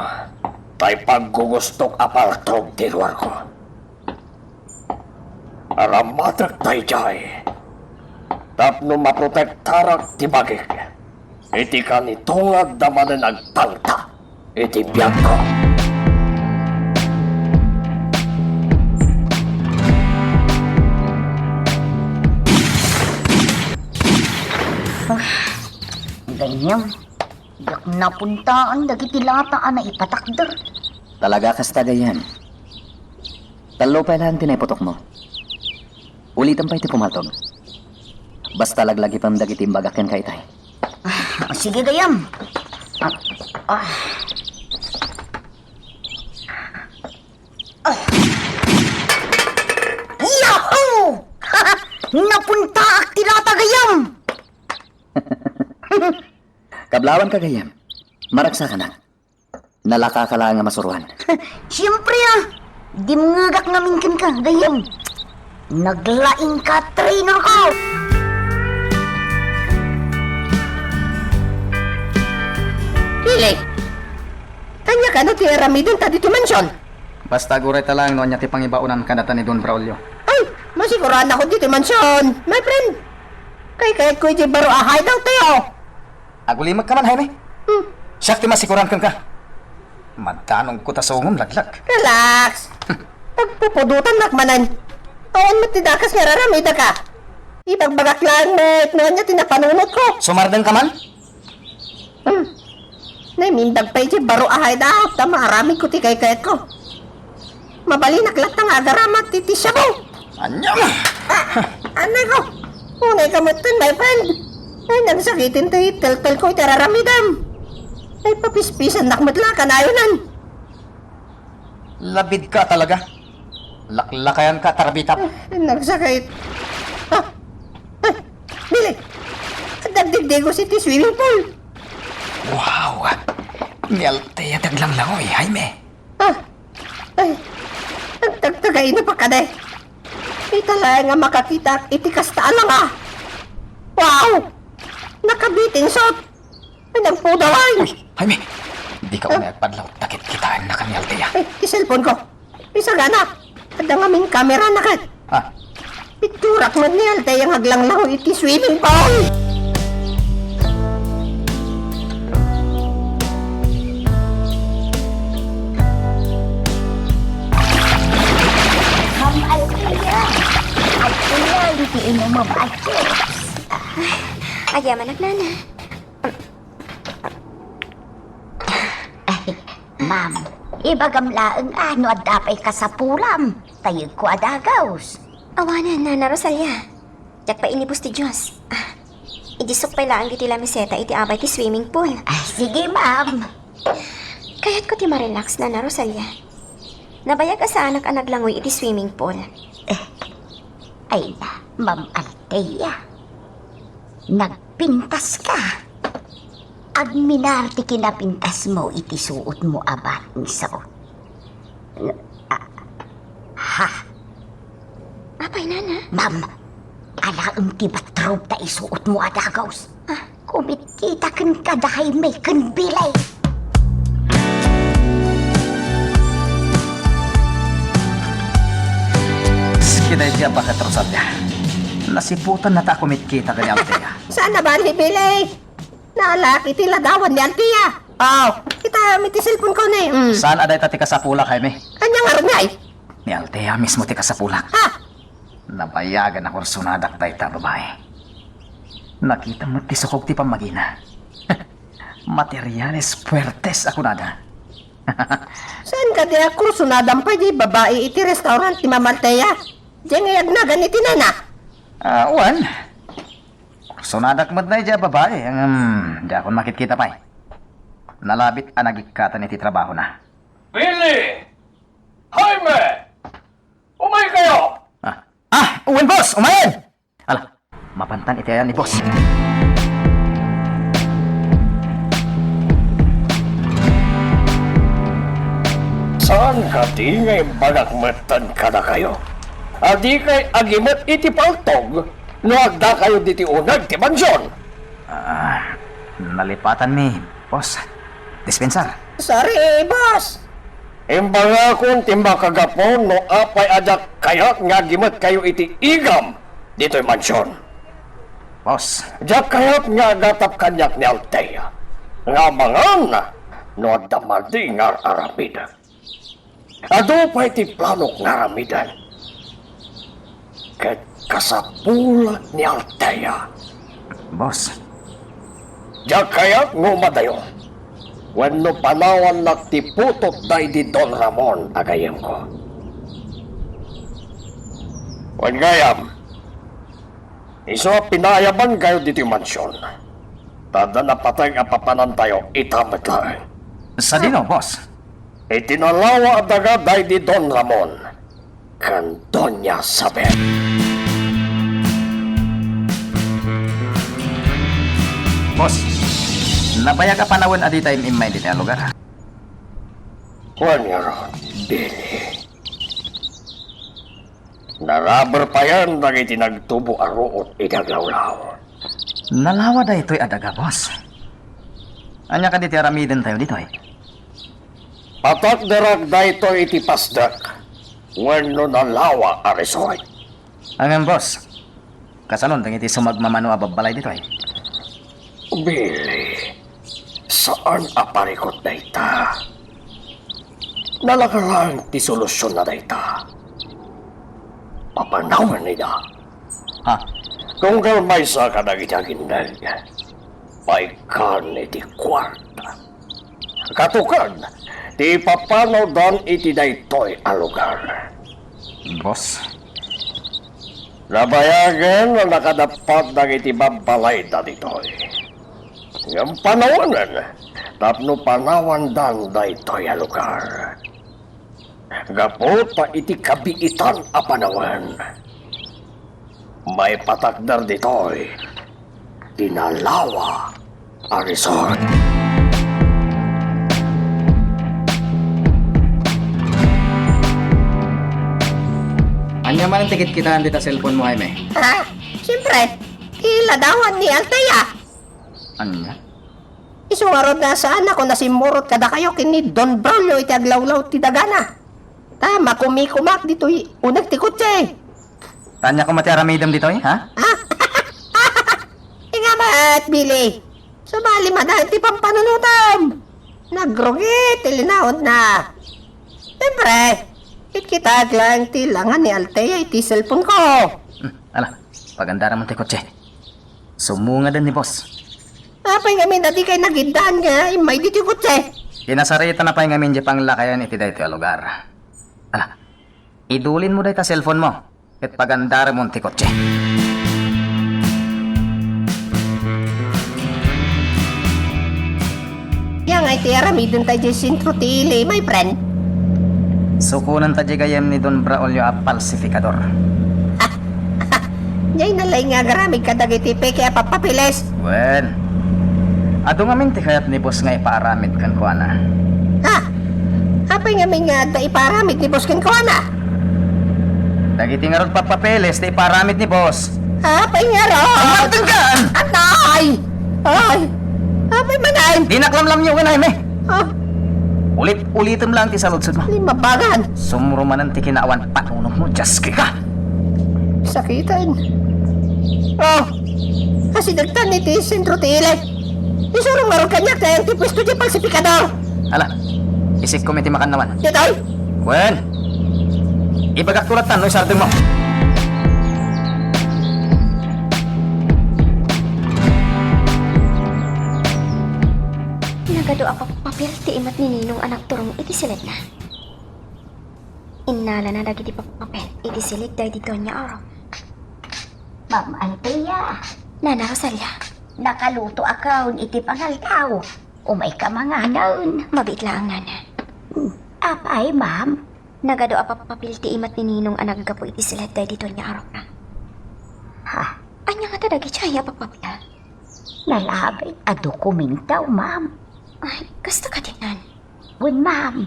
tay paggugustok apartog ti luar ko. Aramatrak tayo jay. Tapno maprotektarak ti bagik. Iti kanitungad damanan agtangta. Iti biyag ko. Ganyam. Yak napuntaan dagiti lataan na ipatakder. Talaga kasta gayan. Talo pa lang tinayputok mo. Ulitan pa iti pumatog. Basta laglagi pang dagiti bagaken kay tay. Sige gayam. Yahoo! Napunta ak tilata gayam. Kablawan ka gayam. Maraksa ka na. Nalaka ka lang nga masuruan. Siyempre di mngagak namin ka gayam. Naglaing ka trainer ko. Pili! Kanya ka na ti aramidon ta dito mansyon. Basta guray talang no niya ti pangibaunan kanata ni Don Braulio. Ay, masiguran ako dito mansyon, my friend. Kay ko iti baro ahay daw tayo. Agulimag ka man, Jaime. Siyak ti masikuran ka. Magtanong ko tasungom laglag. Relax. Pagpupudutan nakmanan. Taon mo tidakas nga raramida ka. Ipagbagak lang no niya tinapanunot ko. Sumardang ka man? Naimindag pa iti baro ahay daw. Tama aramid ko ti kayat ko. Mabali naklat nga agaramat titi siya mo. Anyam! Anay ko. Unay kamutin, my friend. Ay, nagsakitin tayo. Tel-tel ko itararamidam. Ay, papispisan nakmadla ka na ayunan. Labid ka talaga. Laklakayan ka, tarabitap. Ay, nagsakit. Ay, Billy. Dagdigdigo si ti swimming pool. Wow! Ni Altea taglamlangoy, Jaime. Ay, nagtagtagay na pa ka de. Italay nga makakita iti kasta lang ah. Wow! Nakabitin shot. Nagpudalay. Jaime, di ka unay padlaw. Takit kitaan na ka ni Altea. Ay, iselfon ko. Isa gana. Ada nga aming kamera na ka. Ah, Piturak mo ni Altea nga aglang iti swimming pool. Ma'am Althea. At pinalitiin mo, Ma'am Althea. Agyaman nagnana. Ma'am, ibagamlaang ano at dapay ka sa pulam. Tayog ko adagaws. Awanan, Nana Rosalia. Jak pa inibus ti Diyos. Idisok pa lang iti lamiseta iti abay ti swimming pool. Ay, sige, ma'am. Kaya't ko ti marelax, Nana Rosalia. Nabayag ka sa anak ang naglangoy iti swimming pool. Ay na, Ma'am Althea. Nagpintas ka. Agminarti kinapintas mo iti suot mo abat ni suot. Ha? Apay, Nana. Ma'am, alaang ti batrob ta isuot mo adagaws. Kumit kita kan kadahay may kan bilay. Skiday diya pa katrusad niya. Nasiputan na ta kumit kita ka ni Altea. Sana ba ni Billy? Naalaki tiladawan ni Althea. Kita miti cellphone ko na eh. Saan aday ta tika sa pulak, Jaime? Kanya nga rin ay. Ni Altea mismo tika sa pulak. Ha? Nabayagan ako sunadak tayo ta babae. Nakita mo ti sukog ti pamagina. Materiales puertes ako nada. Saan ka di ako sunadampay di babae iti restaurant ni Ma'am Althea? Diyan ngayag na ganiti na. Uwan. Sunadak mo na dyan babae. Di ako makikita pa eh. Nalabit ang nagikatan iti trabaho na. Billy! Jaime! Umay kayo! Uwan boss! Umayan! Ala, mapantan iti ayan ni boss. Saan ka di ngay bagakmatan ka na kayo? Adi kay agimat iti paltog, no agda kayo diti unag ti mansyon. Nalipatan ni boss. Dispensar. Sorry, boss. Imbaga kung timba kagapon no apay adak kayat nga gimat kayo iti igam dito'y mansyon. Boss. Jak kayat nga gatap kanyak ni Althea. Nga mangan no adamadi nga aramidan. Ado pa iti planok nga aramidan. Ket kasapulat ni Althea. Boss. Jak kayat ngumadayo. Wenno panawan nagtiputot day di Don Ramon agayem ko. Wen gayam, iso pinayaban kayo dito yung mansyon. Tada napatay nga papanan tayo itamat lang. Sa dino, boss? Itinalawa at daga day di Don Ramon. Kan Doña Sabet. Boss. Nabayag ka panawin adi time imay dito ang lugar. Wen nga ron, Billy. Narabar pa yan nang itinagtubo aruot idaglawlaw. Nalawa da ito'y adaga, boss. Anya ka diti aramiden tayo dito eh. Patak darag da ito iti pasdak. Wenno nalawa arisoy. Angan, boss. Kasanon, tang iti sumagmamano ababalay dito eh. Billy, saan aparikot na ita? Nalakalang ti solusyon na ita. Papanawan nila. Ha? Kung kalmay sa kanagidagindag, may kan iti kwarta. Katukan, ti papanaw dan iti daytoy a lugar. Boss. Nabayagan na nakadapat ng iti babalay na ditoy. Yung panawanan, tapno panawan dan daytoy a lugar. Gapot pa iti kabiitan a panawan. May patakdar ditoy, tinalawa a resort. Anya man ang tikit kitaan dito cellphone mo, Jaime. Ha? Siyempre, iladawan ni Altea. Anya? Isuwarod na saan ako nasimurot kada kayo kini Don Braulio iti aglawlaw ti dagana. Tama kumikumak dito unag ti kutse. Tanya ko matiaramidam dito, ha? Nga ba't, Billy? Sumali madahan ti pampanunutam. Nagrugit, tilinaod na. Siyempre, kita lang ti langan ni Altea iti cellphone ko. Ala, pagandara mo ti kotse. Sumunga din ni boss. Apay nga min dati kay nagindaan nga, may diti kutse. Kinasarita na pa yung amin pang lakayan iti dito a lugar. Ala, idulin mo dahil ta cellphone mo. At pagandara mo ti kotse. Yang ay tiaramidin tayo di sintro tili, my friend. Sukunan ta gayam ni Don Braulio a falsifikador. Yay nalay nga garamig kadagiti peke papapiles. Well, ado nga min ti kayat ni boss nga ipaaramid kan ko ana. Ha? Apay nga min nga da iparamid ni boss kan ko na. Dagiti nga rod papapeles ti iparamid ni boss. Apay nga ron. Matanggaan! Atay! Ay! Apay manay! Di naklamlam niyo ka na, Jaime. Ah, Ulit-ulitom lang ti saludsod mo. limabagan. Sumrumanan ti kinaawan panunong mo, Jaski ka. Sakitan. Oh, kasi dagtan ni ti sentro tili. Isurong maron kanyak na yung tipwesto di falsifikador. Ala, isik ko may ti makan naman. Yatoy! Well, ibagak tulatan no isardeng mo. Nagado apa papel ti imat ni Ninong anak turong iti silid na. Innala na dagiti papel iti silid dahi dito niya araw. Ma'am Altea, Nana Rosalia, nakaluto akaw iti pangaltaw. Umay ka mga noon. mabait lang nana. Apay, ma'am. Nagado apa papel ti imat ni Ninong anak gapo iti silid dahi dito niya araw na. Ha? Anya nga tadagi siya papel. Nalabay a dokumentaw, ma'am. Ay, kasta ka dinan. Wen, ma'am.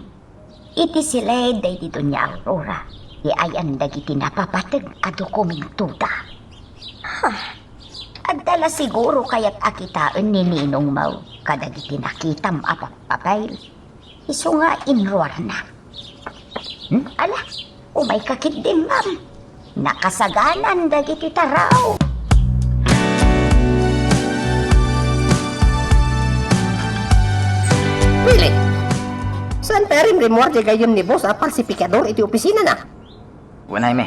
Iti sila day dito niya Aurora. Di ayan dagiti napapatag a dokumento da. At dala siguro kaya't akitaan ni Ninong Mau kadagiti nakitam apapapayl. Iso nga inruar na. Ala, umay kakit din, ma'am. Nakasaganan dagiti taraw. Pili. Saan perim remor di gayam ni boss a falsifikador iti opisina na? Wen, Jaime.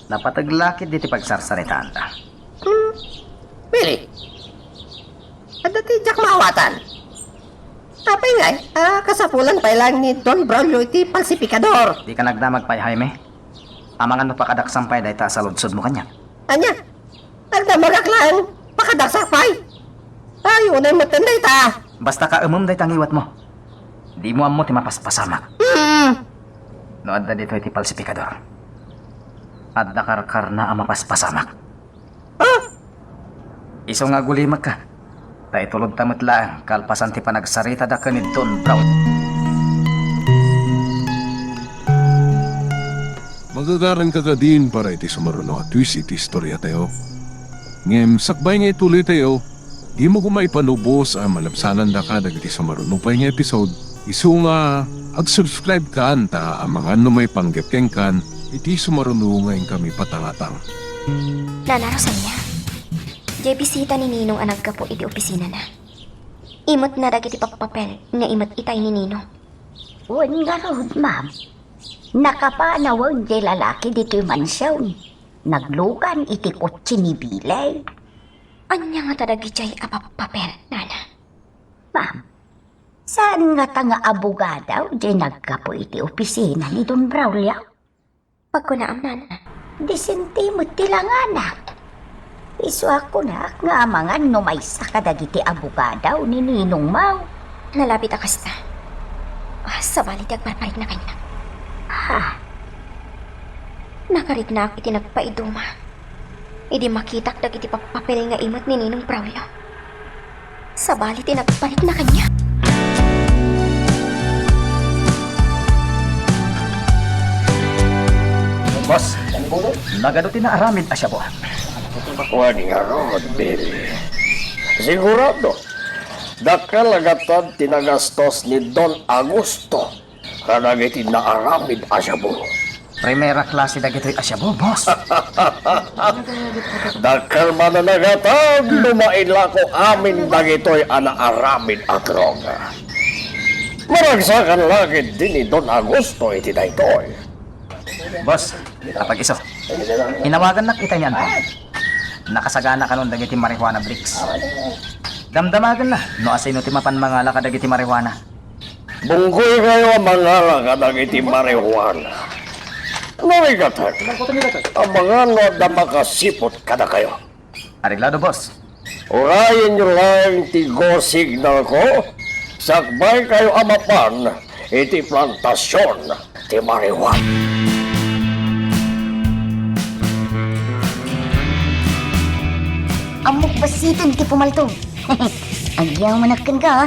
Napataglakid diti pagsarsaritaan ta. Pili. At dati jak maawatan. Apay nga, kasapulan pa lang ni Don Braulio iti falsifikador. Di ka nagdamag pa, Jaime. Amangan no pakadaksampay dahil ta sa ludsod mo kanya. Anya, nagdamagak lang, pakadagsakpay. Ay, unay matanday ta. Basta ka dahil tangiwat mo. Di mo amo ti mapaspasamak. No adda dito iti falsifikador. Adda karkar na ang mapaspasamak. Iso nga gulimag ka. Ta itulod tamot lang kalpasan ti panagsarita da ka ni Don Brown. Magagaran ka din para iti sumaruno at twist iti istorya tayo. Ngem, sakbay nga ituloy tayo. Di mo kumay panubos ang malabsanan da ka dagiti sumaruno pa nga episode. Isu nga, ag-subscribe ka anta ang mga numay panggapkeng kan iti sumaruno ngayon kami patangatang. Nana Rosalia, jay bisita ni Ninong anak gapo iti opisina na. Imot na dagiti papapel nga imot itay ni Ninong. Wen nga rood, ma'am. Nakapanawan di lalaki dito'y mansyon. Naglugan iti kotse ni Bilay. Anya nga tadagi jay apapapel, Nana. Ma'am, saan nga tanga abogadaw di nagkapo iti opisina ni Don Braulio? Pagkunaam, Nana. Disentimot tilangana. Isu ako na nga amangan no may sakadagiti abogadaw ni Ninong Mau. Nalapit akasta. Sa balit agparparik na kanya. Ha? Nakarignak iti nagpaiduma. Idi makitak dagiti papapel nga imot ni Ninong Braulio. Sa balit nagparik na kanya. Boss, nagaduti na aramid asya po. Wani nga rod, Billy. Sigurado, dakalagatan tinagastos ni Don Augusto kanang iti naaramid asya po. Primera klase dagitoy asya po, boss. Dakal mananagatan, lumaila ko amin dagitoy anaaramid at droga. Maragsakan lagi din ni Don Augusto iti daytoy. Boss, kapag iso, hinawagan na kita niyan po. Nakasagana ka nun dagiti marijuana bricks. Damdamagan na, no asino ti mapan mangala ka dagiti marijuana. Bunggoy kayo ang mangala ka dagiti marijuana. Narigatan, ang mga no na makasipot kada kayo. Areglado, boss. Urayin nyo lang tigo signal ko. Sakbay kayo amapan iti plantasyon ti marijuana. Amok basiton ti pumaltong. Agyaw manakkan ka, ha?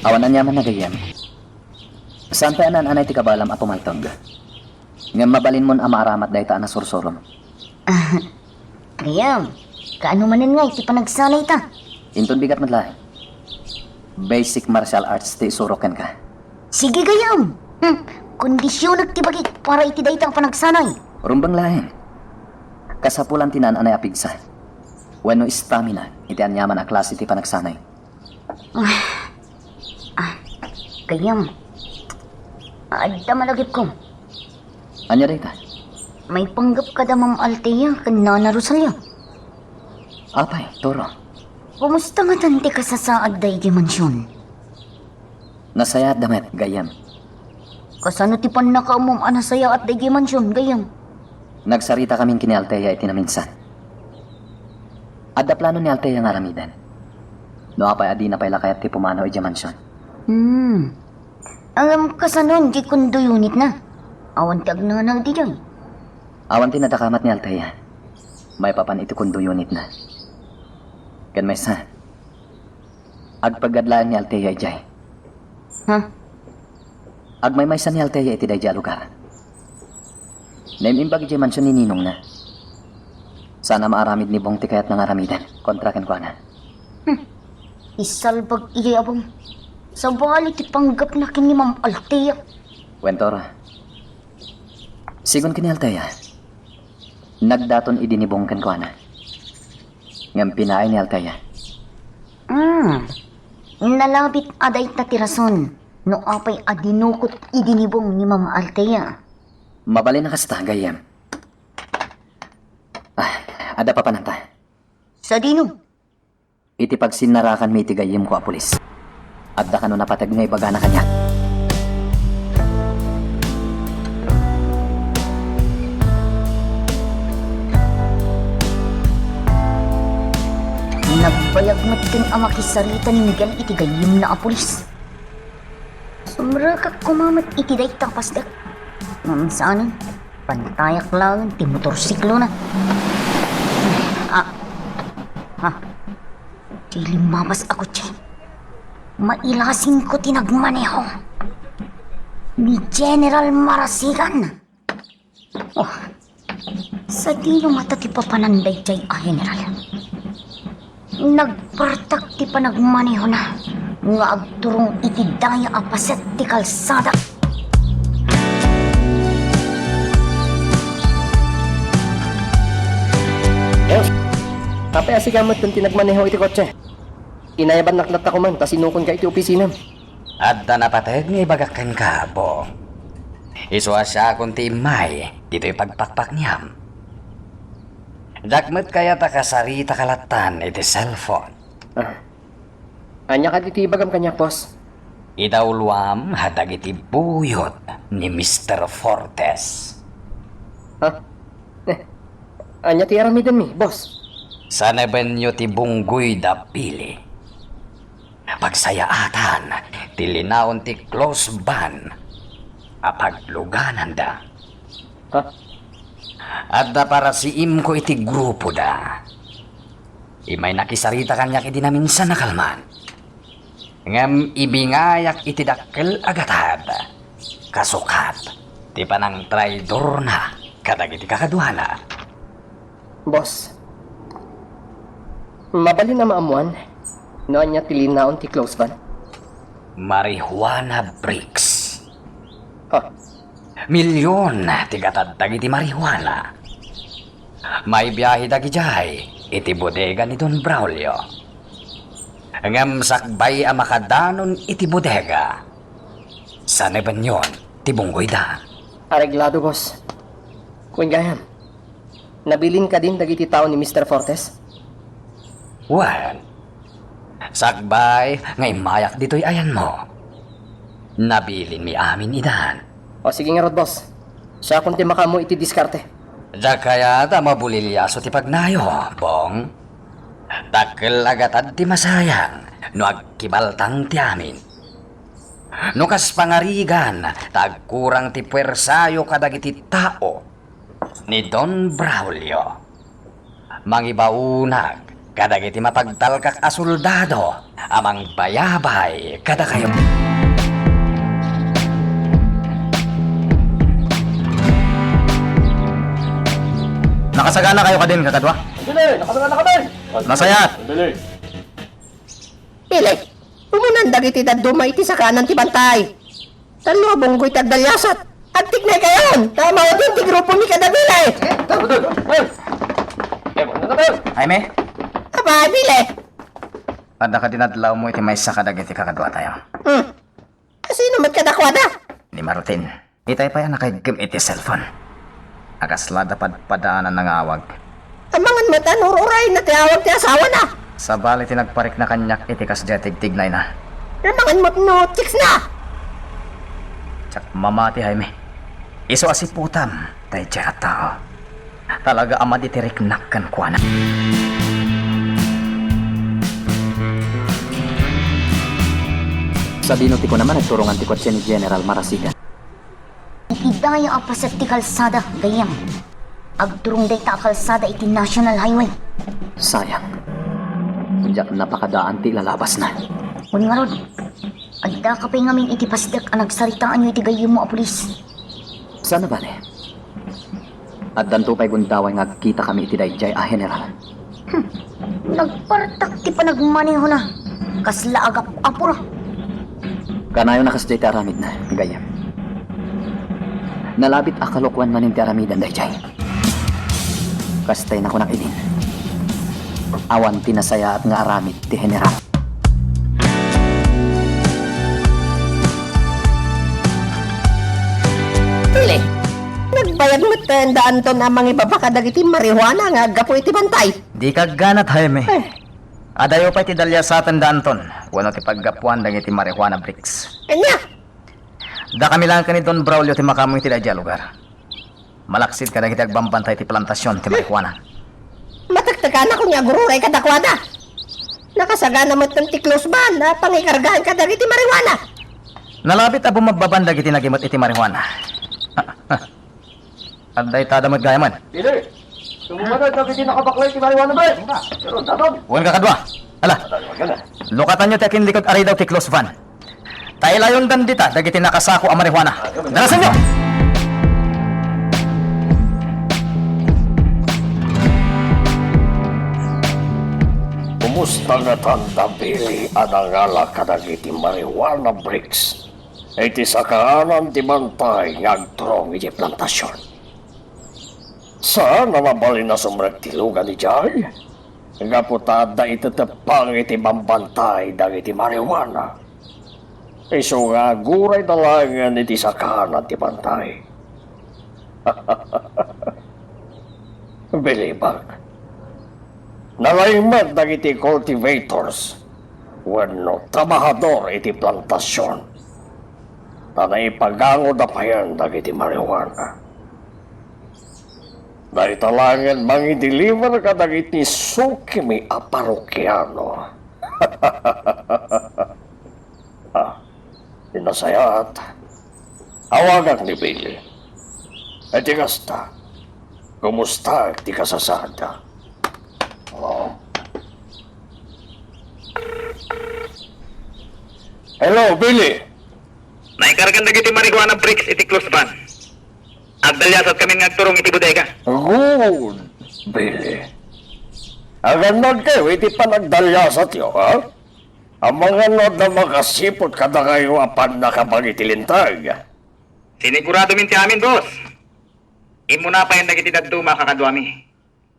Awanan niya man nagayam. Saan pa anan anay ti kabalam a pumaltog? Nga mabalin mon ama aramat dayta na sursurom. Gayam, kaano manin nga iti panagsanay ta? Inton bigat madlahi. Basic martial arts ti suroken ka. Sige gayam. Kondisyon nagtibagi para iti daytang panagsanay. Rumbang lahin. Kasapulan tinan anay apigsa. Wano stamina, iti anyaman a klase ti panagsanay. Gayam. Adda malagip ko. Anya dayta? May panggap ka da Ma'am Althea kan Nana Rosalia. Apay, toro. Kumusta nga tanti ka sa saad day di mansyon? Nasaya at damit, gayam. Kasano ti pan nakaumom anasaya at day di mansyon, gayam? Nagsarita kaming kini Althea iti naminsan. Adda plano ni Althea nga ramidan. No apay adi na pay lakayat ti pumanaw iti mansyon. Alam kasano di kundo unit na. Awan ti agnanag di jay. Awan tinadakamat ni Althea. May papan iti kundo unit na. Kan may sa. Agpagadlaan ni Althea ijay. Ha? Agmay sa ni Althea iti dayja lugar. Naimimbag ijay mansyon ni Ninong na. Sana maaramid ni Bong ti kayat nga aramidan. Kontrakan ko na. Isalbag iyay abong. Sa bali ti panggap na kini Ma'am Althea. Wentoro. Sigon kini Althea. Nagdaton idinibong kan ko na. Ngam pinaay ni Althea. Nalabit aday ta tirason. No apay adinukot idinibong ni Ma'am Althea. Mabali na kasta, gayam. Ada pa pananta. Sa dino? Iti pagsinarakan may tigayim ko a pulis. Adda ka no napatag nga ibaga na kanya. Nagbayag matin ang makisarita ni Miguel iti gayim na apulis. Sumrakak kumamat iti day tapasdak. Mamsaanan, pantayak lang ti motorsiklo na. Di limabas ako dyan. Mailasin ko tinagmaneho. Ni General Marasigan. Sa dino mata ti papananday jay a General. Nagpartak ti panagmaneho na nga agturong iti daya a paset ti kalsada. Yes. Kapay asigamot kung tinagmaneho iti kotse. Inayaban naklat ako man, tas inukon ka iti opisina. Adda na patag nga ibagakan ka, Bo. Iswa siya kung ti May, dito'y pagpakpak niyam. Dakmet kaya ta kasarita kalatan iti cellphone. Anya ka titibagam kanya, boss. Idawluam hadag iti buyot ni Mr. Fortes. Anya ti aramidan mi, boss. Sa nebenyo ti bunggoy da pili. Pagsayaatan, ti linaon ti close ban. Apagluganan da. At da para si Imko iti grupo da. Imay nakisarita kanya iti namin sa nakalman. Ngam ibingayak iti dakkel agatad. Kasukat, ti panang traidor na kadagiti kakaduhana. Boss, mabali na maamuan. Noon niya tilinaon ti close van. Marijuana bricks. Ha? Milyon tigatad dagiti marijuana. May biyahe dagijay iti bodega ni Don Braulio. Ngam sakbay a makadanon iti bodega. Sa nebanyon, tibunggoy da. Areglado, boss. Kung gayam, nabilin ka din dagiti tao ni Mr. Fortes? Well, sakbay ngay mayak dito'y ayan mo. Nabilin mi amin idan. O sige nga rod, boss. Siya kung ti makamo iti diskarte. Da kaya da mabulilyaso ti pagnayo, bong. Dakkel agatad ti masayang, no agkibaltang ti amin. No kas pangarigan, tagkurang ti puwersayo kadagiti tao ni Don Braulio. Mangibaunag, kadagiti mapagtalkak a soldado, amang bayabay kada kayo. Nakasagana kayo ka din, kakadwa? Masayat! Pili, umunan dagiti dadumay ti sa kanan ti bantay. Talubong ko'y tagdalyasat. At tignay kayon, tama din ti grupo ni Kadabilay. Jaime, Aba, Pili. pada ka dinadlaw mo iti may sa kadagiti kakadwa tayo. Kasi naman kadakwada. Ni Marutin, itay pa yan nakaigim iti cellphone. Agaslada padaanan ng awag. Amangan mata nururay na tiawag ti asawa na. Sa bali tinagparik na kanyak iti kasjetig tignay na. Amangan mo't no chicks na. Tsak mamati Jaime. Iso asiputam, tay tiyaka tao. Talaga ama ditirik nakkan kuana. Sabino ti ko naman nagturungan ti kotse ni General Marasigan. Itidaya ang pasat ti kalsada, gayam. Agturong day ta kalsada iti National Highway. Sayang. Diyak napakadaan ti lalabas na. Kung nga rod, adda ka pa'y ngamin iti pasdak ang nagsaritaan nyo iti gayam mo a pulis. Sana ba ni? At danto pa'y gundaway nga kita kami iti dayjay a general. Nagpartak ti panagmaneho na. Kasla agap apura. Kanayo nakasjay ti aramid na, gayam. Nalabit a kalokwan manin ti aramidan dayjay. Kastay na ko nakidin. Awan tinasaya at nga aramid ti general. Pili, nagbayad mo't tandaan to na mga ibabakadagiti marihuana nga gapo iti bantay. Di kaganat Jaime. Adayo pa iti dalya sa tandaan ton. Wano ti paggapuan dang iti marijuana bricks. Kanya, Da kami lang ka ni Don Braulio ti makamoy ti dadya lugar. Malaksid ka dang iti agbambantay ti plantasyon ti marijuana. matagtagan ako niya gururay kadakwada. Nakasagana mo't ti close ban na pangikargahan ka dagiti marihuana. Nalabit abo magbabandag iti nagimot iti marijuana. Anday tada maggayaman. Pili, sumumunod na hindi nakabaklay ti marijuana ba? Pero tatod. Huwag ka kadwa. Ala, lukatan nyo tekin likod ari daw ti close van. Tayo layon dan dita, dagiti nakasako ang marijuana. Dalasan nyo! Kumusta nga tandabili anangala kadagiti marijuana bricks? Iti sakaanan ti bantay ngagtrong iti plantasyon. Saan nabali na sumrek ti lugan ni Jay? Ngaputada iti tepang iti bambantay dagiti marijuana. Iso nga guray dalangan iti sakaanan ti bantay. Bilibag. Nalayman dagiti cultivators wenno trabahador iti plantasyon. Tanay pagango da payan dagiti marijuana. Naitalangan mangi-deliver ka dagiti suki mi a parokyano. Inasayat. Awagan ni Billy. E di kasta. Kumusta ti kasasada? Hello, Billy. Naikargan na giti marijuana bricks iti close van. Agdalyasat kami ngagturong iti bodega. Good, Billy. Ang nod kayo, iti panagdalyasat yo, ha? Ang mga nod na makasipot kada kayo apan nakapagitilintag. Sinigurado min ti amin, boss. Imo na pa yung nagiti daduma kakadwami.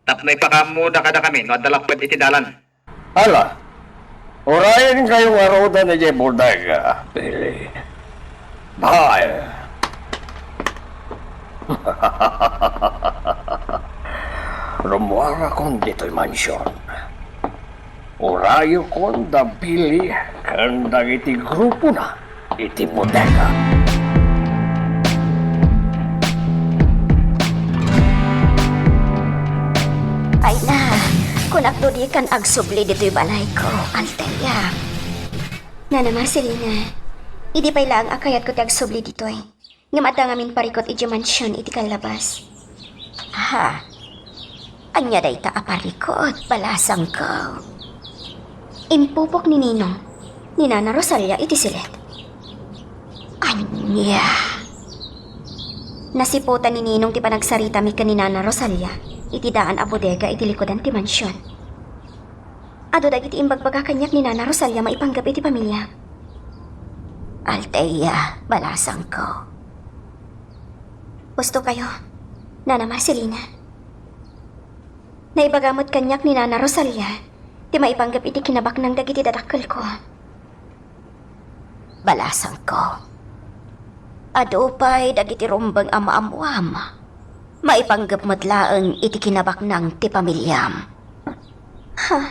Tapnoy pa kamuda kada kami, no adalakpad iti dalan. Hala, urayan kayong aruda ni Jay Bodega, Billy. Bye. Rumuara kon dito'y mansyon. Urayo kon da Billy kanda iti grupo na iti bodega. Ay na, kung akdodi kan agsubli dito'y balay ko, Alteya. Na naman, Selena. Idi pa'y lang akayat ko ti agsubli dito'y. Nga mata ngamin parikot iti mansyon iti kalabas. Ha? Anya day ta aparikot, balasang ko. Impupok ni Ninong, ni Nana Rosalia iti silet. Anya. Nasiputan ni Ninong ti panagsarita mi ka ni Nana Rosalia, iti daan a bodega iti likodan ti mansyon. Ado dagiti imbagbaga kanyak ni Nana Rosalia maipanggap iti pamilya. Alteya, balasang ko. Gusto kayo, Nana Marcelina. Naibagamot kanyak ni Nana Rosalia, ti maipanggap iti kinabak ng dagiti dadakkel ko. Balasang ko. Adupay dagiti rumbang ama-amuam. Maipanggap mo't laeng iti kinabak ng ti pamilyam. Ha?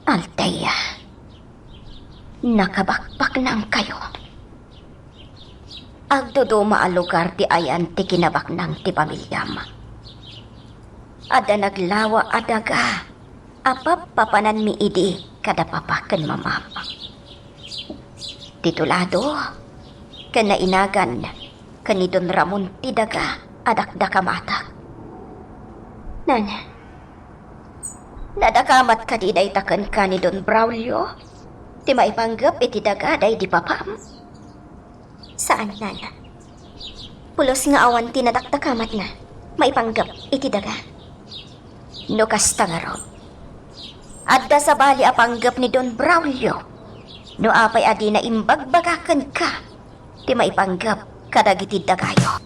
Alteya. Nakabakbak nang kayo. Agduduma a lugar ti ayan ti kinabak ng ti pamilyam. Ada naglawa adaga. Apap-papanan mi idi kada papaken mamapa. Titulado. Kana inagan. Kanidon Ramon ti daga adakdakamatak. Nana. Nadakamat ka di day taken ka ni Don Braulio. Ti maipanggap iti daga day di papam. Saan, Nana? Pulos nga awan tinadakdakamat na. Maipanggap iti daga. No kasta nga ro. Adda sa bali apanggap ni Don Braulio. No apay adi na imbagbagakan ka. Ti maipanggap kadagiti dagayo.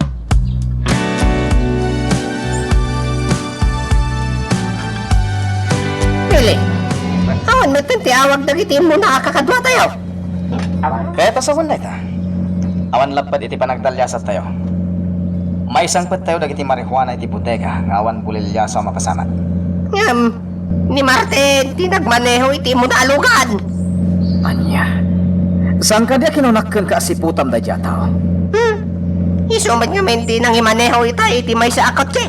Billy, awan mo tintiawag dagiti mo nakakadwa tayo. Kaya tasawon na ita. Awan lapad iti panagdalyasat tayo. May sangpet tayo dagiti marihuana iti bodega nga awan bulilyasa mapasamat. Ni Martin, tinagmaneho iti mo na alugan. Anya, saan ka dia kinunakkan ka asiputam da dya tao? Isumat nga menti nang imaneho ita iti may sa akot che.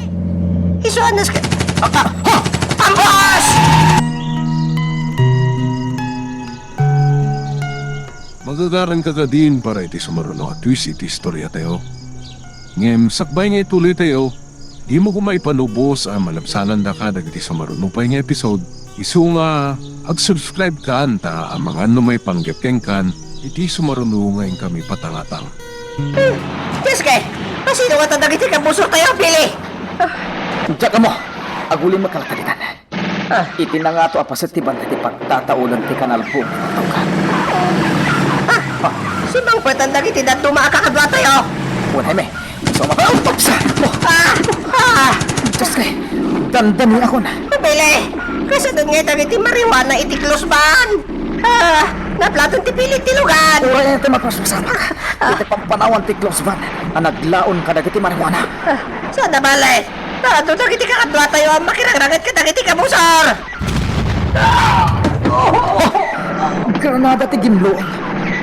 Isuanas ka. Ambos! Magagaran ka ka din para iti sumaruno at twist iti istorya tayo. Ngem, sakbay nga ituloy tayo, di mo kumaipanubos ang malapsanan da ka dagiti sumaruno pa nga episode. Isu nga, ag-subscribe ka anta ang mga ano may panggapkeng kan, iti sumaruno ngayon kami patangatang. Yes kay, pasino ka tandagiti ka puso tayo, Billy? Diya ka mo, agulin magkalatagitan. Iti na nga to apasitiban ti pagtataulan ti kanal po. Simang patandagiti dato makakadwa tayo. Unay me, so mapapapsa. Diyos kay, dandanin ako na. Billy, kasi doon nga dagiti marijuana iti close-ban. Naplaton ti pilit ti lugan. Uray na ito magpasasama. Iti pampanawan ti close van, ang naglaon ka dagiti marijuana. Saan na balay? Dato dagiti kakadwa tayo ang makirangrangat ka dagiti kabusar. Granada ti gimloon.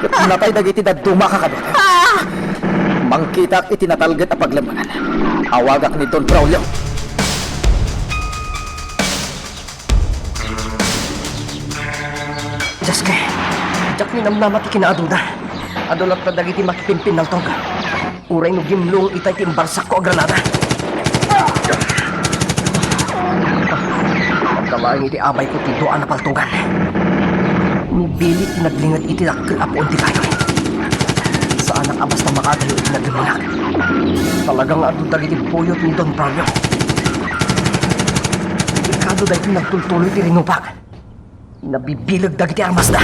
Natay dagiti daduma kakadot. Mangkitak itinatalget a paglamangan. Awagak ni Don Braulio. Jaske, jak ni namnamat ikinaduda. Adolap na dagiti makipimpin ng toga. Uray no gimlong itay timbarsak ko a Granada. Pagdalaing iti abay ko tidoan na paltugan. Nibilit tinaglingat iti dakkel apoon ti kayo. Saan anak abas na makadayo itinagumunak. Talagang adun dagiti buyot ni Don Braulio. Delikado dahil nagtultuloy ti rinupak. Nabibilag dagiti armas na.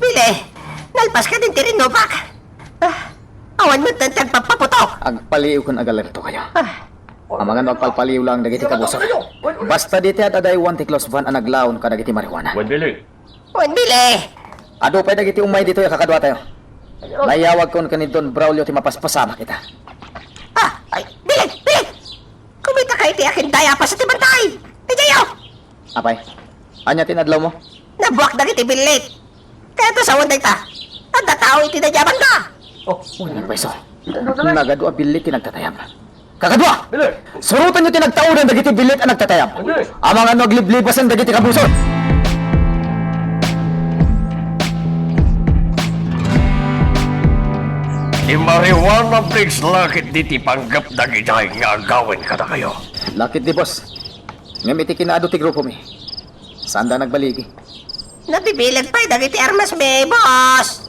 Bile, nalpas ka din ti rinupak. Awan mo tantang papaputok. Agpaliw kun agalerto kayo. Ang mga nagpalpaliw lang dagiti kabusor. Basta diti at aday one ti close van ang naglaon ka dagiti marijuana. Wan bile. Ado pa dagiti umay dito ya kakadwa tayo. Nayawag kon kanid Don Braulio ti mapaspasama kita. Ay, bile. Kumita kayo ti akin daya pa sa tibantay. Tijayo. Apay, anya tinadlaw mo? Nabuak dagiti bilit. Kaya to sa wanday ta. At tao iti nadyaman ka. Unang peso. Nagadwa bilit ti nagtatayam. Kakadwa! Surutan nyo tinagtaunan dagiti bilit ang nagtatayam. Ang mga nagliblibasan dagiti kabusor. Di marijuana bricks lakit diti panggap dagiday nga gawin ka na kayo. Lakit di boss. Ngam iti kinaado ti grupo mi. Saan da nagbaligi? Nabibilag pa'y dagiti armas me, boss.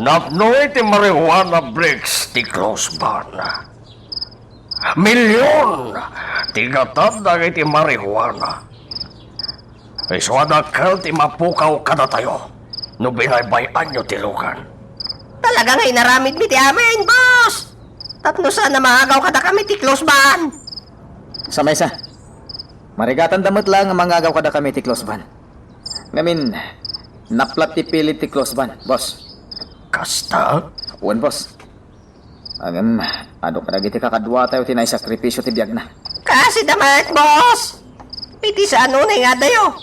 Napno iti marijuana bricks ti close ban. Milyon! Tigatad dagiti marijuana. Iswadakal ti mapukaw kada tayo. No binaybayan nyo ti lukan. Talaga nga'y naramid mi ti amin, boss. Tatno sana maagaw kada kami ti close ban. Sa maysa. Marigatan damot lang ang mga agaw kada kami ti close van. Ngamin, naplat ti pilit ti close van, boss. Kasta? Uwan, boss. Agam, ado ka dagiti kakadwa tayo tinay sakripisyo ti biyag na. Kasi damat, boss. Piti sa ano na nga dayo.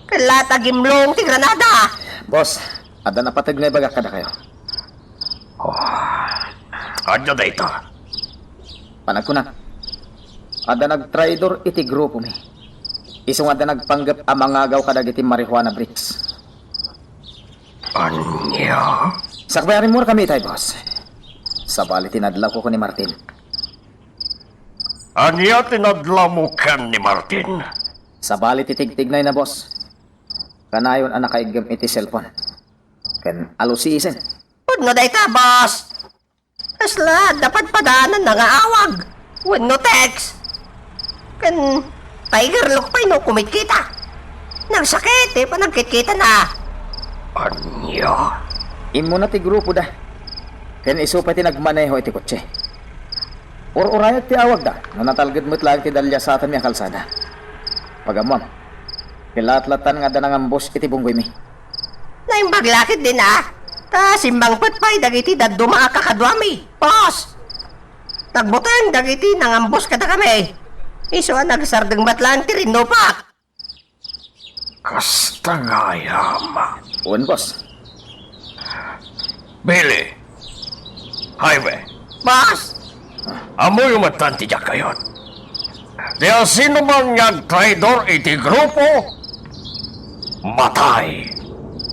Kalata gimlong ti Granada. Boss, ada napatag na ibaga kada kayo. Adyo da ito. Panag ko na. Ada nagtraidor iti grupo mi. Isong ada nagpanggap ang mga agaw kadagiti marijuana bricks. Anya? Sakbayarin mo kami tayo, boss. Sabali tinadlaw ko ni Martin. Anya tinadla mo kan ni Martin? Sabali titigtignay na, boss. Kanayon ang nakaigam iti cellphone. Kan alusiisen. Pudno day ta, boss. Asla, dapat padanan na nga awag. When no text. Kan, tiger look pa'y no kumikita. Nagsakit pa nagkikita na. Anya? Imo na ti grupo da. Kan iso pa ti nagmaneho iti kotse. Urayat ti awag da. Nanatalgad mo't lang ti dalya sa atan niya kalsada. Pagamon. Kilatlatan nga da nangambos iti bunggoy mi. Naimbaglakit din Ta simbang patpay dagiti daduma kakadwami. Boss! Nagbutang dagiti nangambos kada kami. Iso nagsardeng batlang ti rinupak. Kasta ngayam. Uwan, boss. Billy. Jaime. Boss! Amoy umatan ti jak kayon. Diya sino man nga traidor iti grupo, matay.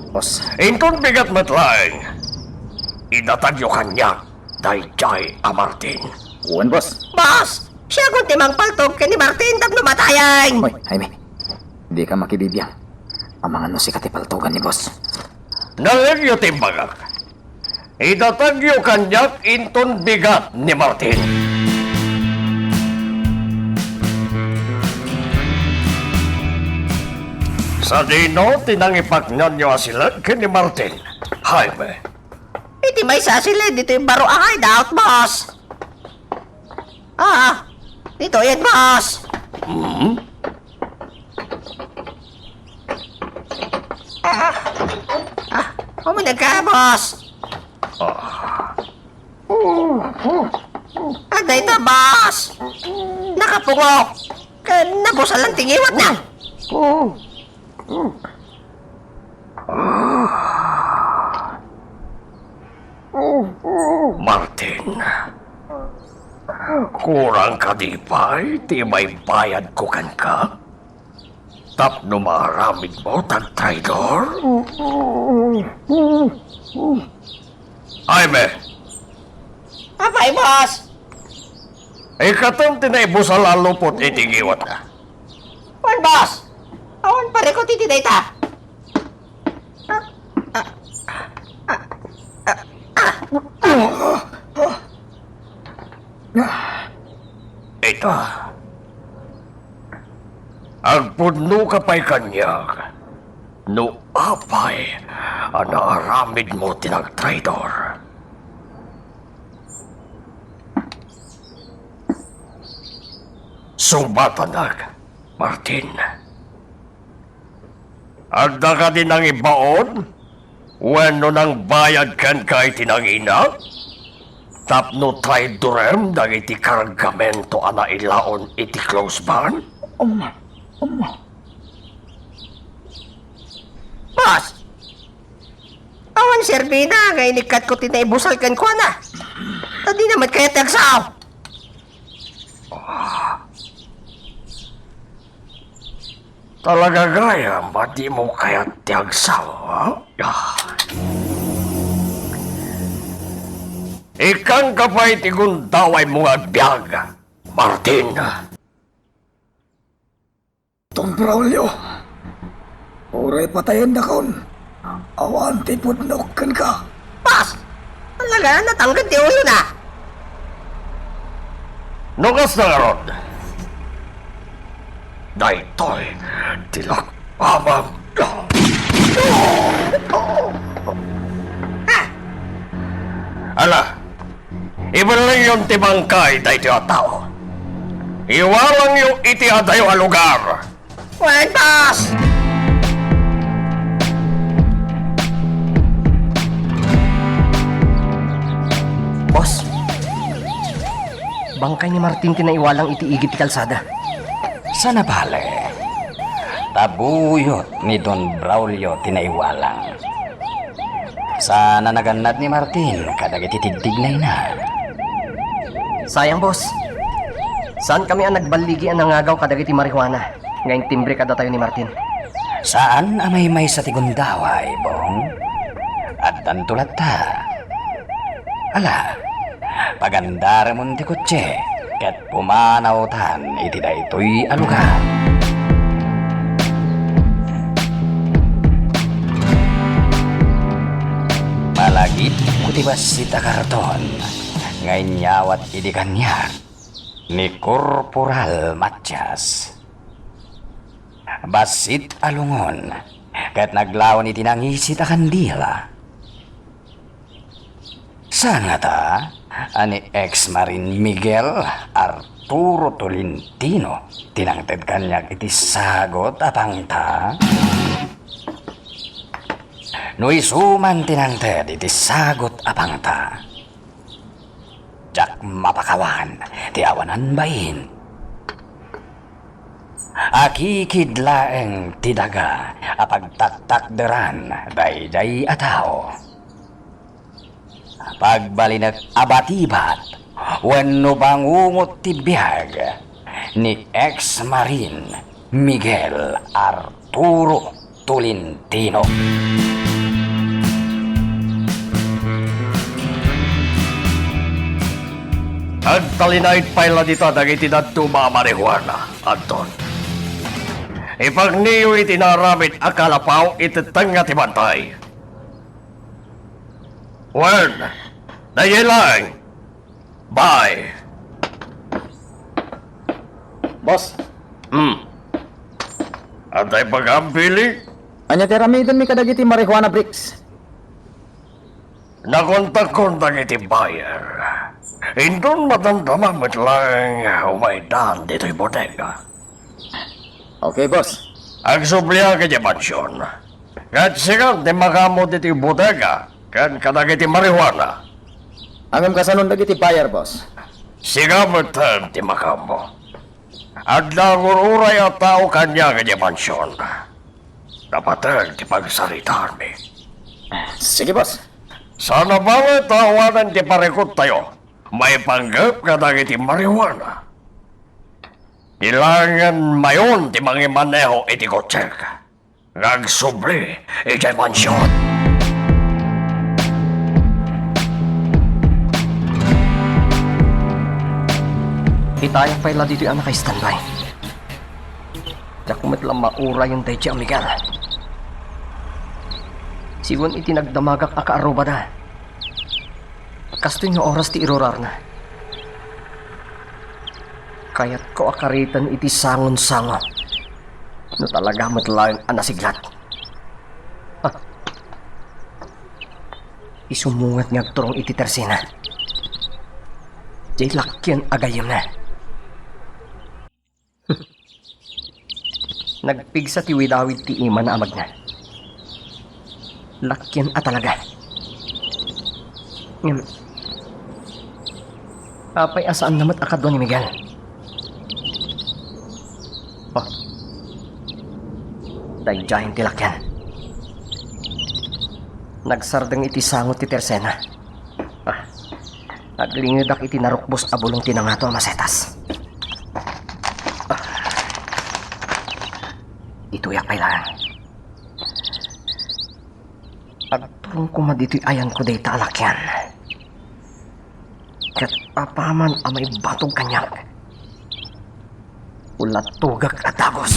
Boss. Inton bigat matlang, idatagyo kanya dayjay a Martin. Uwan, boss. Boss! Siya kung timang paltog ka ni Martin tag lumatayan. Hoy, Jaime. Di ka makibibiyang. Ang mga no si katipaltugan ni boss. Nalagyo timbagak. Idatagyo kanyak inton bigat ni Martin. Sa dino, tinangipagnan niyo asilan ni Martin. Jaime. Iti may sasilid dito yung baro ay daot, boss. Dito yan, boss. Umunag ka, boss. Ito, boss. Nakapungok. Nabusan lang tingiwat na. Martin. Kurang ka di pa, di may bayad ko kan ka. Tapno maramid mo, tag-traidor. Jaime, Apay, boss. ikatam tinaibo sa lalupot itingiwat ka. Wan, boss. Awan pare ko titi data. Ito. Ang puno ka pa'y kanyag. No apay, ang naaramid mo tinag-traidor. Sumatanag, Martin. Agda ka din ang ibaon? Wano nang bayad kan kay tinangina? Tapno traidorem dagiti kargamento ana ilaon iti close ban? Boss! Awan serbida, ngay nikat ko tinaibusal kan ko na. Tadi naman kaya tagsaw. Talaga gaya, di mo kaya tiyagsaw, ha? Ikang kapay tigundaway mga biyag, Martin. Don Braulio, uray patayin na kon. Awan tipudnokan ka. Boss! Talaga, natanggad di ulo na. Nugas na nga Daytoy, tilak amam. Ala, iba lang yung tibangkay dahi tiyo tao. Iwalang yung iti adayo a lugar. Wen, boss! Boss, bangkay ni Martin tinaiwalang itiigit ti kalsada. Sana bale. Tabuyot ni Don Braulio tinaiwalang. Sana naganad ni Martin kadagiti tigtignay na. Sayang, boss. Saan kami ang nagbaligi ang nangagaw kadagiti marihuana? Ngayong timbre kada tayo ni Martin. Saan amay may sa tigundaway, Bong? At tantulat ta. Ala, pagandara mon ti kotse, ket pumanawtan iti daytoy alugar. Malagip kutibas si Takarton, ngayon nyawat idi kanya ni Corporal Matias. Basit alungon, ket naglawan iti nangisi ta kandila. Saan nga ta? Ani ex-Marine Miguel Arturo Tolentino tinangted kanyag iti sagot apang ta? No isuman tinangted iti sagot apang ta? Jak mapakawan ti awanan bayin. Akikidlaeng ti daga apagtaktakderan dayday a tao. Pagbalinak abatibat, wenno bangungot ti biyag ni ex-Marine Miguel Arturo Tolentino. Ang talinait pala dito dagiti dadto mga marihuana, Anton. Ipagniyo itinaramit akalapaw itetanga ti bantay. Wen, dayilang. Bye. Boss, Antay pag-ampili, anya tiramidon mi kadagiti marijuana bricks. nakontak-kontak iti buyer. Indon matandamang lang umaydan dito'y bodega. Okay, boss. Ang subliya ka di mansyon. Kahit sikat di makamot iti bodega, kan kadagiti marijuana. Angam kasanon dagiti buyer, boss. Sigamot ti makamo. At nangururay at tao kanya ka di mansyon. Dapat ti pagsalitaan mi. Sige, boss. Sana ba tawanan ti parekot tayo? May panggap ka dagiti marijuana. Ilangan mayon ti mga maneho iti kotsek. Ngagsubli iti mansyon. Itaya pala dito yung anak kay standby. Dakumit lang maura yung tayo siya amigal. Sigon itinagdamagak aka aroba da. Kasto yung oras ti irorar na. Kaya't ko akaritan iti sangon-sango. No talaga matlaang anasiglat. Isumungat nga turong iti tersena. Jay lakyan agayam na. Nagpigsa ti widawid ti ima na amag na. Lakyan talaga. Apay asaan namat akadwa ni Miguel? Dayjahin ti lakyan. Nagsardang iti sangot ti tersena. Naglingidak iti narukbos abulong tinangato a masetas. Ituyak pay lang. Agturong kumadito'y ayan ko day talakyan. Kat papaman amay batog kanyak. Ulat tugak at tagos.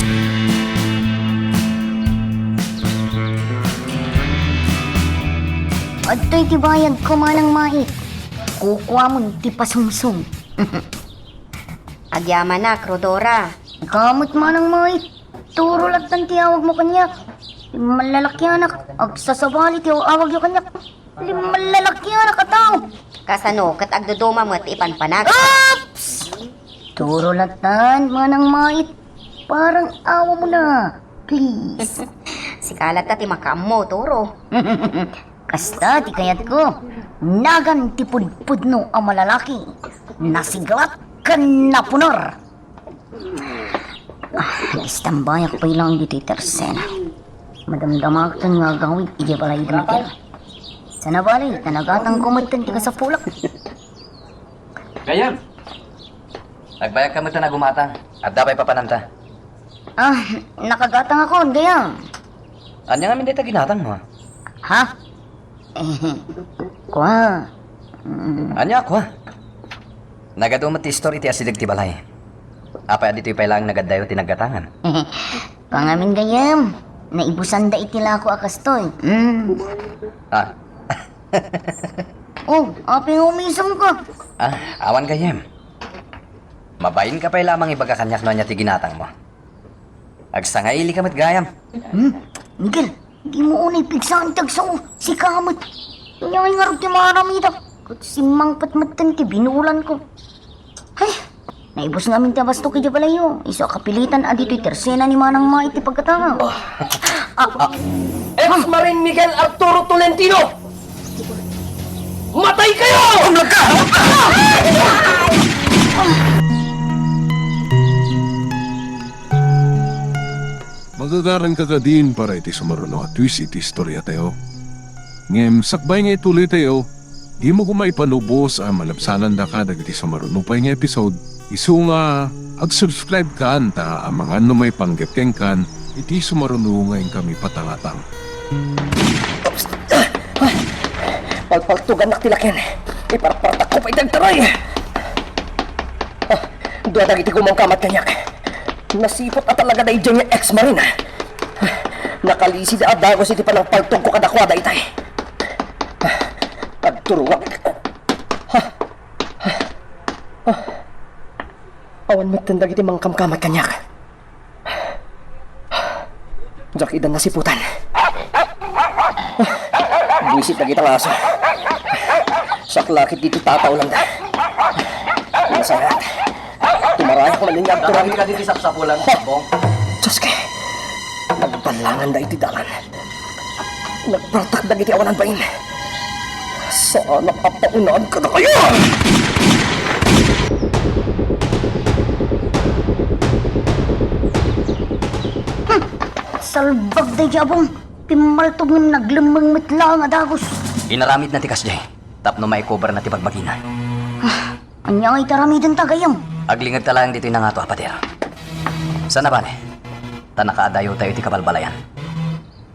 At to'y tibayag ko manang mait. Kukuha mo ti pasungsong. Agyaman na, Crodora. Kamot manang mait. Turo lang tan tiyawag mo kanyak. Malalaki anak. Agsasabali tiyaw awag yung kanyak. Malalaki anak katao. Kasano, kat agdodoma mo at ipanpanag. Oops! Turo lang tan manang mait. Parang awa mo na. Please. Si kalat na ti makamo, Toro. Kasta ti kayat ko. Nagan ti pudpudno ang malalaki. Nasiglat kan napunor. Istambayak pa ilang dito tersena. Madamdamak tan nga gawid ije balay damitin. Sana balay, tanagatang kumatan ti ka sa pulak. Gayam! Nagbayag ka mo na gumatang at dabay papananta. Nakagatang ako, gayang. Anya nga min dito ginatang mo? Ha? Kwa. Anya ako ha? Nagadumat ti story ti asidag ti balay. Apa dito'y pailang nagadayo ti naggatangan. Pangamin gayam. Naibusan da itila ko akastoy. Aping umisam ka. Awan gayem. Mabayin ka pa'y lamang ibaga kanyak no niya ti ginatang mo. Agsangaili ka mat gayam. Miguel, di mo unay pigsaan tagsaw. Si kamot. Nyay nga rin ti maramida. Kat si mangpatmatan ti binulan ko. Ay, naibos namin ti basto kaya balayo. Iso kapilitan adito'y tersena ni manang mait ti pagkatanga. Ex-Marine Miguel Arturo Tolentino! Matay kayo! Magagaran ka din para iti sumaruno at twist iti istorya tayo. Ngem, sakbay nga ituloy tayo, di mo kumay panubos ang malabsanan da ka dagiti sumaruno pa nga episode. Isu nga, ag-subscribe ka anta ang mga numay panggapkeng kan, iti sumaruno ngayon kami patangatang. Palpaltugan na tilakyan. Iparpartak ko pa'y dagtaray. Duwadag iti kumangkamat kanyak. Nasipot at talaga na idyan yung ex-marine. Nakalisi na adagos iti panang paltog ko kadakwada itay. Pagturuwag. Awan magtandag iti mangkamkamat kanyak. Diyak idan nasiputan. Buisit na kitang aso. Saklakit dito tataw lang da. Masayat. Tumaraya ko maling yagto rin. Ka dito sapsapulan, bong. Diyos ka. Nagbalangan da iti dalan. Nagpratak da iti awanan bain. Saan napapaunaan ka na kayo? Salbag day jabong. Pimaltog ng naglamang mitla nga dagos. Inaramid na ti kasjay. Tapno maikover na ti pagbagina. Anya nga itaramidan tagayam. Aglingad ta lang dito'y nangato apatir. Sana ba ne? Tanakaadayo tayo ti kabalbalayan.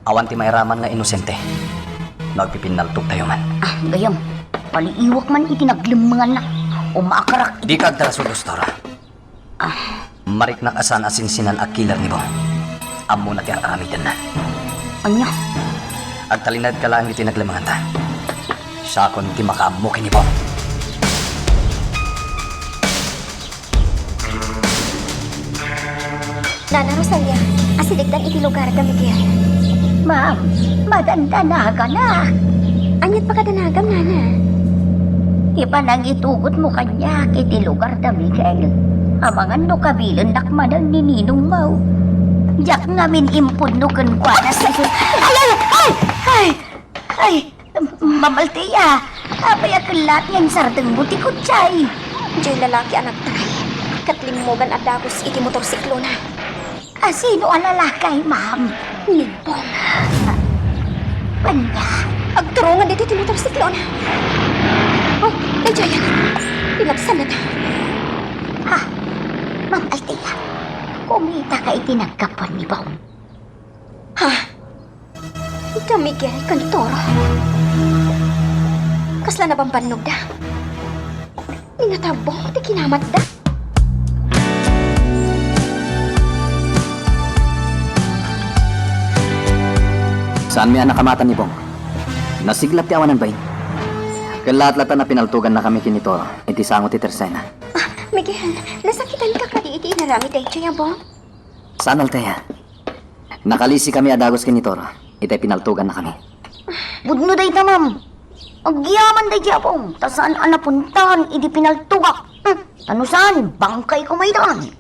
Awan ti mairaman nga inosente. Nagpipinaltog tayo man. Gayam. Paliiwak man itinaglamang na. O maakarak Di ka agdara Tora. Marik na asan asinsinan a killer ni Bong. Amo na ti aramidan na. Anya. Agtalinad ka lang iti naglamangan ta. Sakon ti makaamo kini Bong. Nana Rosalia, asiligdan iti lugar da Miguel. Ma'am, madandanaga na. Anyat pagkadanagam, Nana. Ipanang itugot mo kanya kiti lugar da Miguel. Amangan no kabilan nakmanang ni Ninong Mau. Jak ngamin impod no kenkwana sa iso. Ay, mamaltiya. Apay akalat niyang sardeng buti ko chay. Diyo'y lalaki anak tayo. Katlimugan at dagos iti motorsiklo na. Sino ang lalakay, ma'am? Nimpong. Kanya. Agturungan dito iti motorsiklo na. Oh, medyo yan. Pinagsan na ta. Ha? Ma'am Altea, kumita ka itinagkapan ni Bong. Ha? Da Miguel Cantoro. Kasla na bang panog da? Ningatabong iti kinamat da. Saan may anak kamatan ni Bong? Nasiglap ti awanan ba yun? Kalat-latan na pinaltugan na kami kinito, iti sangot ti Tersena. Miguel, nasakitan ka kadi iti inarami tayo siya bong? Saan Altea? Nakalisi kami adagos kinitoro, iti pinaltugan na kami. Budno day ta, ma'am. Agyaman day Japong. Ta saan ang napuntahan, idi pinaltugak. Ano saan? Bangkay ko may daan.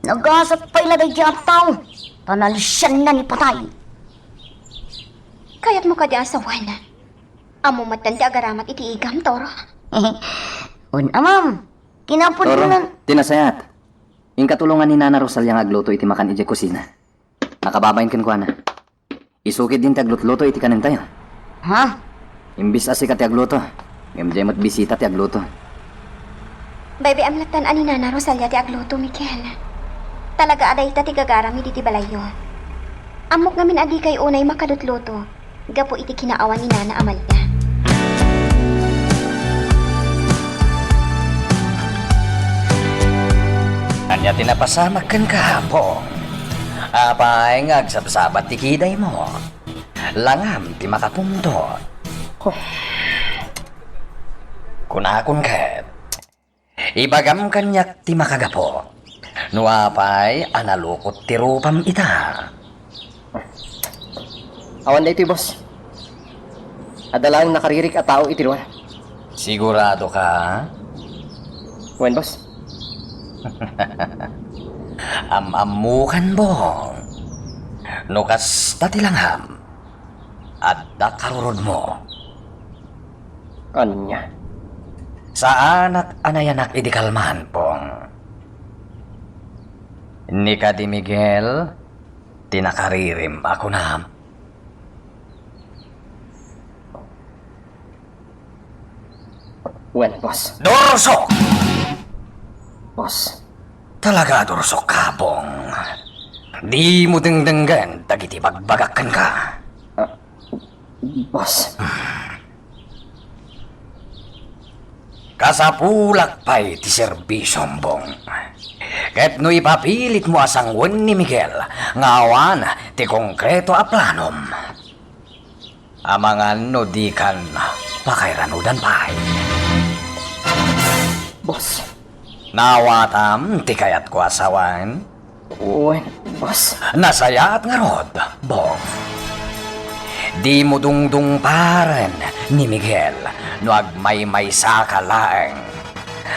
Nagasat pa ila day Japong. Tanalisyan na ni patay. Kaya't mo kadi asawan. Amo matanda agaramat iti igam, Toro. Una, ma'am. Kinapod Toro, mo na... tinasayat. Yung katulungan ni Nana Rosalia nga agluto iti makan iti kusina. Nakababayin kin ko na. Isukid din ti aglutluto iti kanin tayo. Ha? Imbis asi ka ti agluto. Ngayon bisita ti agluto. Baby, amlatan ani Nana Rosalia ti agluto, Miguel. Talaga aday ta ti gagarami di ti balayo. Amok ngamin adi kay unay makadutluto. Gapo iti kinaawan ni Nana Amalia. Anya tinapasama kan kahapon. Apay ngagsabsabat ti kiday mo. Langam ti makapundot. Kunakon ket. Ibagam kanyak ti makagapo. Nuapay analukot ti rupam ita. Awan da ito, boss. Adalang nakaririk at tao itiruan. Sigurado ka? Wen, boss. Amamukan bong. Nukas tatilangham. At dakarurod mo. Anya? Sa anak anayanak idikalman pong. Ni ka di Miguel, tinakaririm ako na. Wen, boss. Dorsok! Boss. Talaga dorsok ka, Bong. Di mo dengdenggan, tagiti bagbagakan ka. Boss. Kasapulak pa'y ti serbisyong, Bong. Ket no ipapilit mo asangwan ni Miguel, ngawan ti konkreto a planom. Amangan no di kan pakairanudan pa'y. Boss. Nawatam ti kayat ko asawan. Wen, boss. Nasayat nga rod, Bong. Di mo dungdung paren ni Miguel no agmay-may sa kalaeng.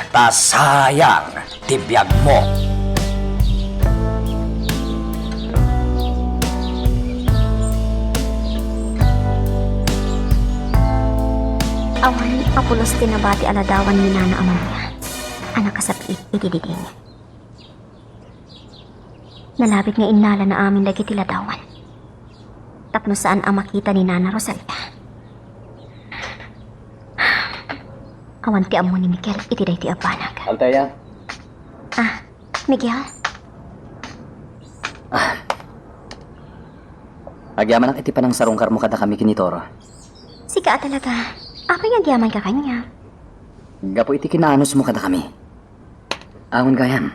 Ta sayang tibiyag mo. Awan apulos tinabati aladawan ni Nana Amalia. Anak kasapit itididin. Nalabit nga inala na amin lagi tiladawan. Tapno saan ang makita ni Nana Rosalia. Awan ti amo ni Miguel itiday ti abanag. Altea. Miguel? Agyaman ang iti panang sarungkar mo kada kami kinitoro. Sika talaga. Apay nga gyaman ka kanya. Gapo iti kinaanos mo kada kami. Angon gayam.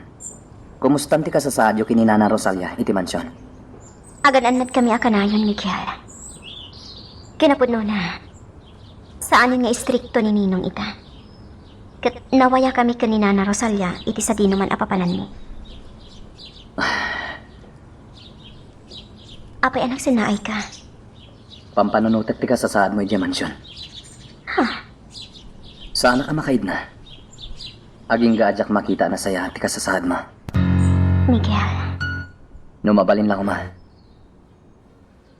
Kumustanti ka sa sadyo kini Nana Rosalia iti mansyon? Agan-anad kami akanayon, Miguel. Kinapudno na. Saanin nga istrikto ni Ninong ita. Kat nawaya kami kanina na Rosalia iti sa di naman apapanan mi. Apay anak sinaay ka. Pampanunutek ti ka sa saad mo iti mansyon. Sana ka makaid na. Aging gaadyak makita na saya ti ka sa saad mo. Miguel, Numabalin lang uma.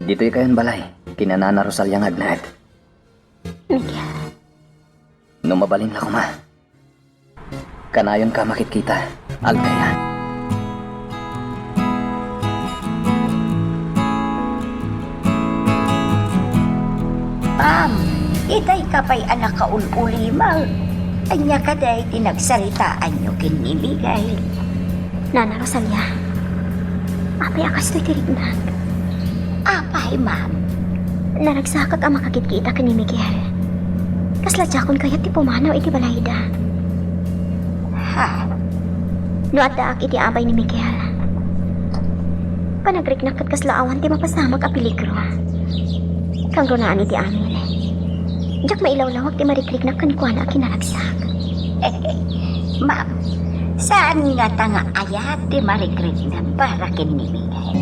Dito'y kayon balay, kinanana Rosalia nga agnaad. Miguel, Numabalin lang uma. Kanayon ka makikita, Althea. Ma'am, itay kapay anak ka ululimal. Anya ka day tinagsaritaan nyo kinimigay. Nana Rosalia. Apay akas to'y tirignan. Apay, ma'am. Naragsakag ang makakit-kita ka ni Miguel. Kasladjakon kaya ti pumanaw iti balayda. Ha? No at daak iti abay ni Miguel. Panagriknak kat kaslaawan ti mapasamag a peligro. Kang runaan iti amin. Diyak mailawlawag ti marikriknak kan kuana kinaragsak. Ma'am, saan nga tanga ayat di marikrik na para kinimigay?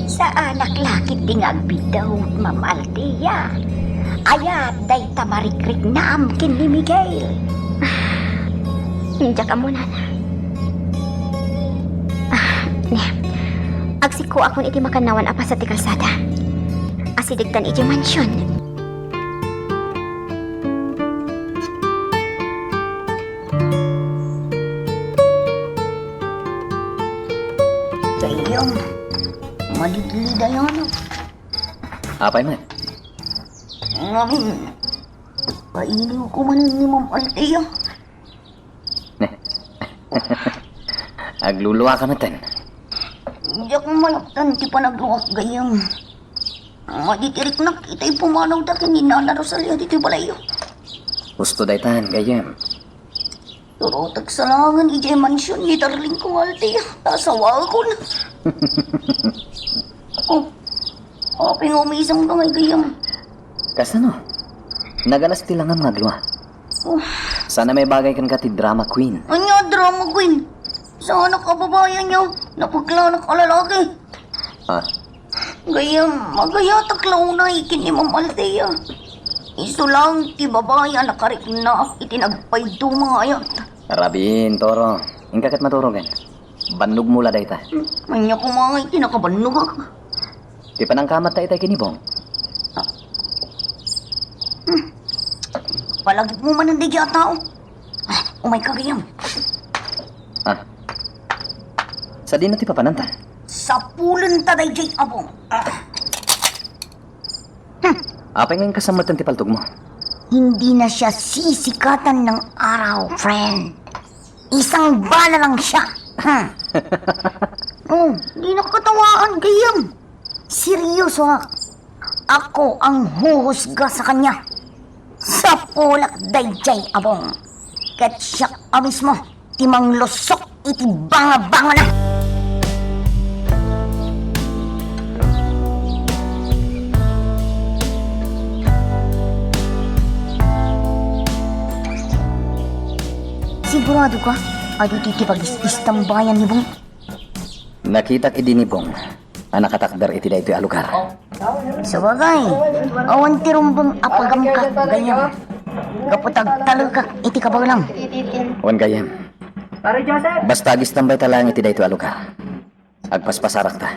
Sa anak lakit di nga agbidaw, Ma'am Althea. Ayat day tamarikrik na am kinimigay. Diyak amo na. Agsiko akon iti makanawan apa sa ti kalsada. Asidigtan iti mansyon. Kayong, malidlida yun. Apay man. Ngamin, painiw ko man ni Ma'am Althea. Agluluwa ka natin. Diyak malaktan ti panagluwak gayang. Maditirik na kita'y pumanaw da kininana Rosalia dito'y balayo. Gusto daytan, gayem. Pero tagsalangan ijay mansyon ni darling kong Althea. Tasawa ko na. Aping umisang ka ngay gayang. Kasano? Nagalas tilangan nga gluwa. Sana may bagay kan ka ti drama queen. Anya drama queen? Sa anak kababayan niyo, napaglanak ka lalaki. Ah, Gayang, magayatak launa ikin ni Ma'am Althea. Iso lang, ti babayan nakarik na itinagpaydo mga ayat. Rabin, Toro. Ingkakat maturogan. Bannog mula dayta. Anya ko mga itinakabannog ako. Di pa nang kamat tayo kinibong. Palagip mo man ang digya tao. Umay ka gayang. Ah. Sa di na ti papananta. Sa pulan taday jay abong. Apay ngayon kasamatan ti paltog mo. Hindi na siya sisikatan ng araw, friend. Isang bala lang siya. Di nakatawaan, gayam. Seryoso ha. Ako ang huhusga sa kanya. Sa pulak dayjay abong. Kat siya mismo, timang lusok iti banga-banga na. Sigurado ka? Adi titipag-is tambayan ni Bong. Nakitak idinibong. Anak katakdar iti da ito'y alugar. Sa bagay, awan tirumbang apagam ka, ganyan. Kaputag talo ka, iti kabaglam. Wan gayem. Basta agis tambay talang iti da ito'y alugar. Agpaspasarak ta.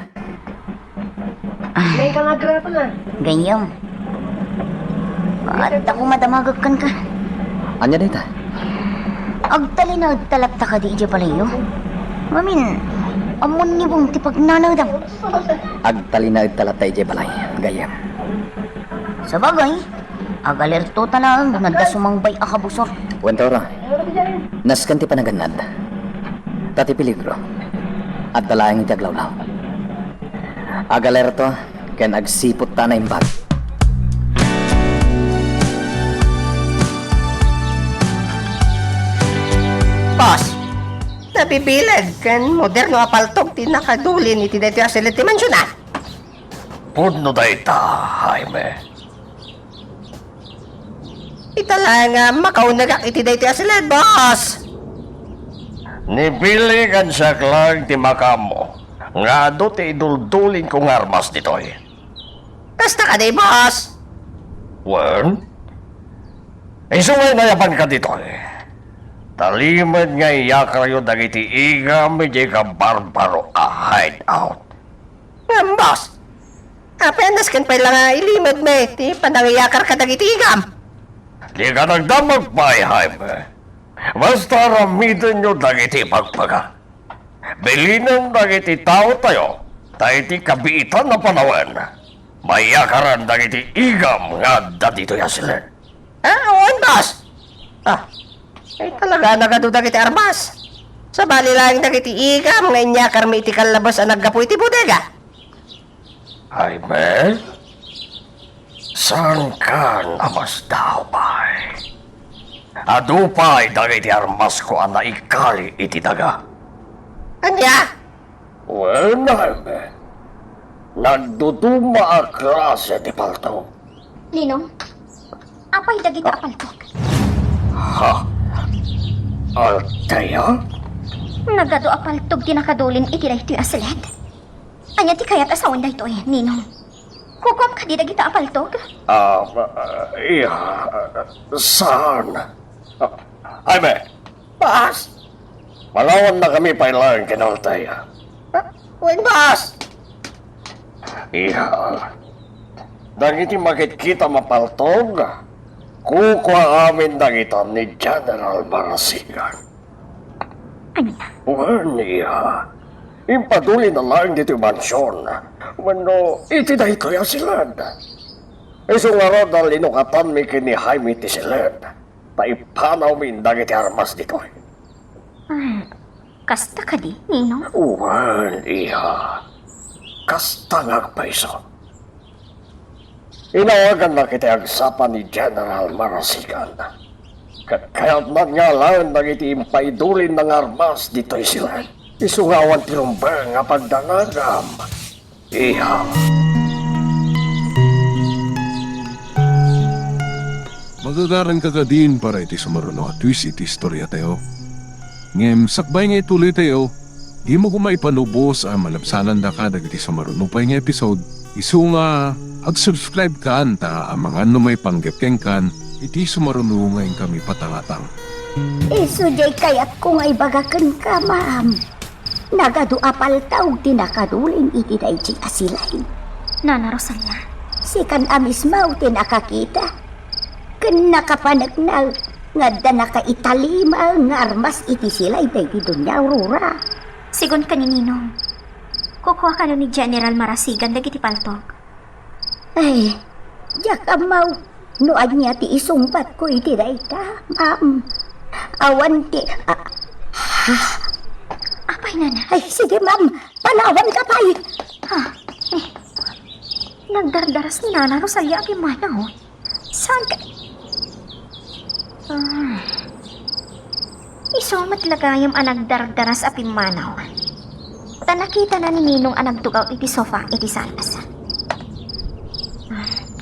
Ganyan. At ako madamagagkan ka. Anya dayta? Agtali na agtalagta ka di ija palayo. Mamin, amon ni Bong tipag nanagdang. Agtalinaid talat tayo jay balay. Gayem. Sa bagay, agalerto talang nagdasumangbay akabusor. Wan Toro. Naskan ti panaganad. Tati peligro. At dalayang iti aglawlaw. Agalerto, ken agsipot ta na imbag. Boss, nabibilag kan moderno apaltog ti nakadulin iti daytoy aselet ti mansyonan. Pudno dayta, Jaime. Italang makaunagak iti daytoy aselet, boss. Nipili kan siya klang ti makamo. Nga do ti iduldulin kong armas ditoy. Kasta ka di, boss. Well, isungay na yapan ka ditoy. Talimad nga iyakarayo dagiti igam medyo ka barbaro a hideout. Boss. Apenas kan pa lang ilimad me. Ti panangiyakar ka dagitigam. Di ka nagdamag pa, Jaime. Basta ramitin nyo dagiti pagpaga. Bilinan dagiti tao tayo, tayo kabiitan na panawan. Mayakaran dagiti igam nga dito yasilin. Oo, boss. Talaga nagado dagiti armas. Sa bali lang dagiti igam nga inyakar may iti kalabas ang naggapu iti bodega. Jaime? Saan ka namas daw bay? Adupay dagiti armas ko ang naikali iti daga. Anya? Well, Jaime. Nagduduma a klase di palto. Ninong, apay dagita apaltok. Ha? Altaya? Nagado apaltog ti nakadulin iti daytoy asilid. Anya ti kayat asawan daytoy, Ninong. Kukom ka di dagita apaltog? Iya. Saan? Jaime, Boss. malawan na kami pailang kinaltaya. Boss. Iya. Dagiti makikita mapaltog, kukuha amin dagita ni General Marasigan. Anya? Well, iya. Impaduli na lang dito yung mansyon. Wano, iti na ito yung silad. Iso nga ro dahil inukatan mi kini Jaime ti silad. Taipanaw mi dagiti armas dito. Kasta ka di, Ninong? Well, iya. Kasta ngagpaiso. Inawagan na kita agsapan ni General Marasigan. Kaya't man nga lang nagiti impaidulin ng armas dito'y sila. Isungawan ti lumber nga pagdanagam. Iya. Magagaran ka din para iti sumaruno at twist iti istorya tayo. Ngem, sakbay nga ituloy tayo, di mo kumay panubos ang malabsanan da ka dagiti sumaruno pa nga episode. Isu nga, ag-subscribe ka anta ang mga numay panggapkeng kan, iti sumaruno ngayon kami patangatang. Isu jay kayat ko nga ibagakan ka, ma'am. Nagado apaltaw tinakadulin iti dayjay asilay. Nana Rosalia. Si kan amis mau tinakakita. Kan nakapanagnal nga da nakaitalima nga armas iti silay dayjay dunya Aurora. Sigon ka ni Ninong. Kukuha ka ni General Marasigan dagiti paltok. Ay, diyak amaw. Noad niya ti isungpat ko iti dayta, ma'am. Awan ti... Apay, Nana. Ay, sige ma'am. Panawan ka pa'y. Nagdardaras ni Nana Rosalia ang imanaw. Saan ka... Isumat lagayam ang nagdardaras a pimanaw. Nakita na ni Ninong ang nagtugaw iti sofa iti salas.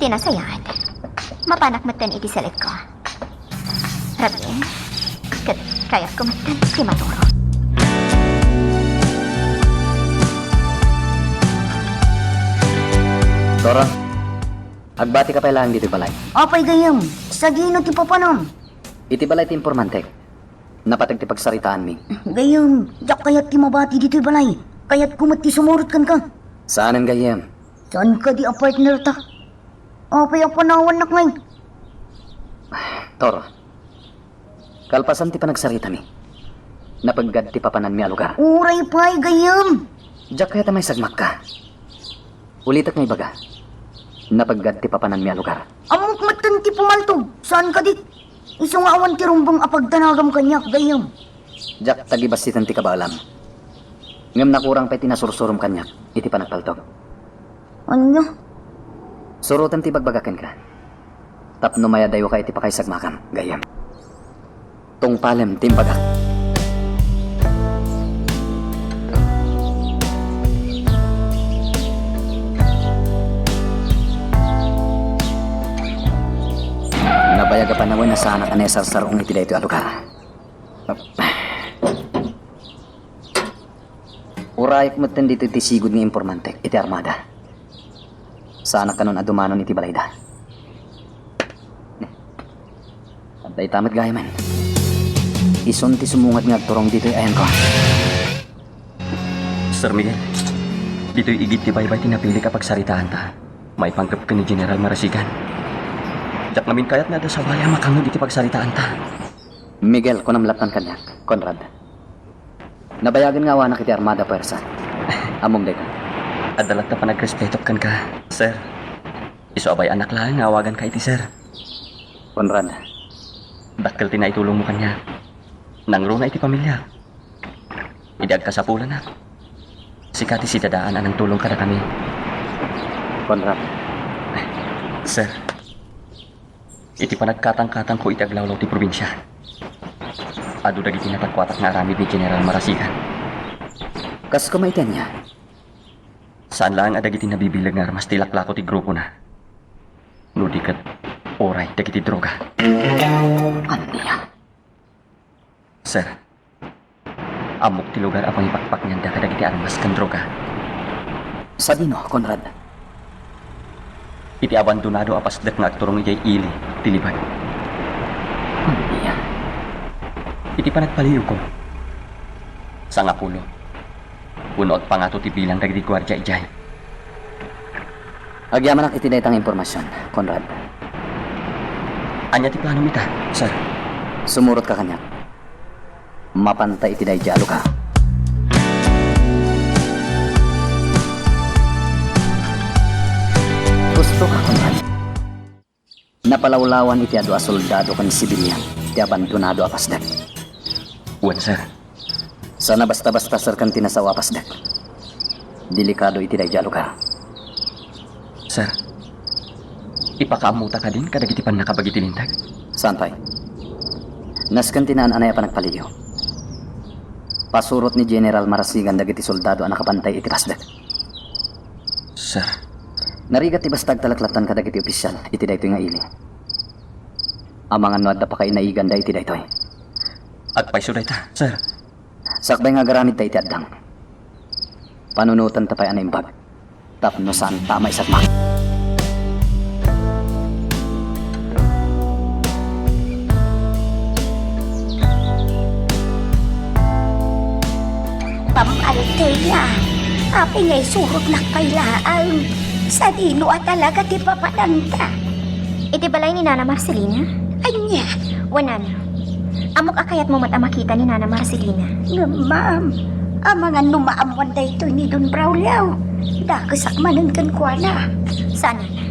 Tinasayaan. Mapanak matan iti salit ko. Rabin, kaya ko matan kay maturo. Tora, agbati ka pa lang dito balay. Apay gayam. Sa gino ti papanom. Iti balay ti informantek. Napatag ti pagsaritaan mi. Gayam, yak kayat ti mabati dito'y balay. Kayat kumat ti sumurot kan ka. Saanan gayem? Saan ka di ang partner ta? Apay ang panawan nak ngay. Toro, kalpasan ti panagsarita mi. Napaggad ti papanan mi a lugar. Uray pa'y gayam. Diyak kaya tamay sagmak ka. Ulitak ngay baga. Napaggad ti papanan mi a lugar. Amok matan ti pumaltog. Saan ka di? Iso nga awan ti rumbang apagdanagam kanyak gayam. Diyak tagibasitan ti kabalam. Ngam nakurang pa tinasursurum kanyak. Iti panagpaltog. Ano? Surutan ti bagbagaken ka. Tapno maya dayo ka iti pakay sagmakam. Gayam. Tungpalem timbaga. Nabayaga pa naman na sana kanesar-sarong iti dayo ito alugar. Urayik mo dito iti sigod ng impormante, iti armada. Sana kanon adumanon iti balayda. Antay tamat gaya man. Ison ti sumungat nga turong dito'y ayan ko. Sir Miguel, dito'y igit ti baybay tinapili kapag saritaan ta. May panggap ka ni General Marasigan. Jak namin kayat nga da sa baya makangod iti pagsaritaan ta. Miguel, kunamlatan ka niya, Conrad. Nabayagan nga awan na kiti armada pwersa. Among deka. Adalat na pa nagrespeto kan ka, sir. Iso abay anak lang, awagan ka iti sir. Conrad, dakkel tinaitulong mo kanya. Nangro na iti pamilya. Idag ka sa pula na. Sikati si dadaan anang tulong ka na kami. Conrad. Sir, iti panagkatang-katang ko iti aglawlaw ti probinsya. Ado dagiti napagkwatak nga aramid ni General Marasigan. Kas kumaiten niya. Saan lang adagiti nabibilag nga armas tilaklako ti grupo na. Nudikat, oray, dagiti droga. Ano niya? Sir, amok ti lugar apang ipakpak niyan da kadagiti armas kan droga. Sa dino, Conrad? Iti abandonado apasdak nga agturong ijay ili, tilibag. Ano niya? Iti panagpaliw ko. Sa nga pulo. Punoot pa nga to ti bilang dagiti gwardya ijay. Agyaman ang itinaytang impormasyon, Conrad. Anya ti plano mita, sir? Sumurot ka kanya. Mapantay itinay jalo ka. Gusto ka, Conrad? Napalawlawan iti adu a soldado kan sibilyan, ti abandonado a pasdak. Wan, sir. Sana basta-basta sir kan tinasawa pasdak. Delikado iti dayjalo ka. Sir, ipakaamuta ka din kadagiti pan nakabagiti lintag. Saan pa'y? Naskan tinaan anay pa nagpaliyo. Pasurot ni General Marasigan dagiti soldado ang nakapantay iti pasdak. Sir, narigat ti bastag talaklatan ka dagiti opisyal iti daytoy nga ili. Amangan no adda pa kay naigan da iti daytoy. Agpaiso dayta, sir. Sakbay nga garamid ta iti addang. Panunutan ta pa'y anaimbag. Tapno saan tama isatma. Pamalteya, api ngay surot na kailaan. Sa dino at talaga ti papadanta. Iti balay ni Nana Marcelina? Anya, Wanan. Amok akayat mo mat makita ni Nana Marcelina. nga ma'am, ang mga numaamuan da ito ni Don Braulio. Dakasak manan kan kwa na. Sana na.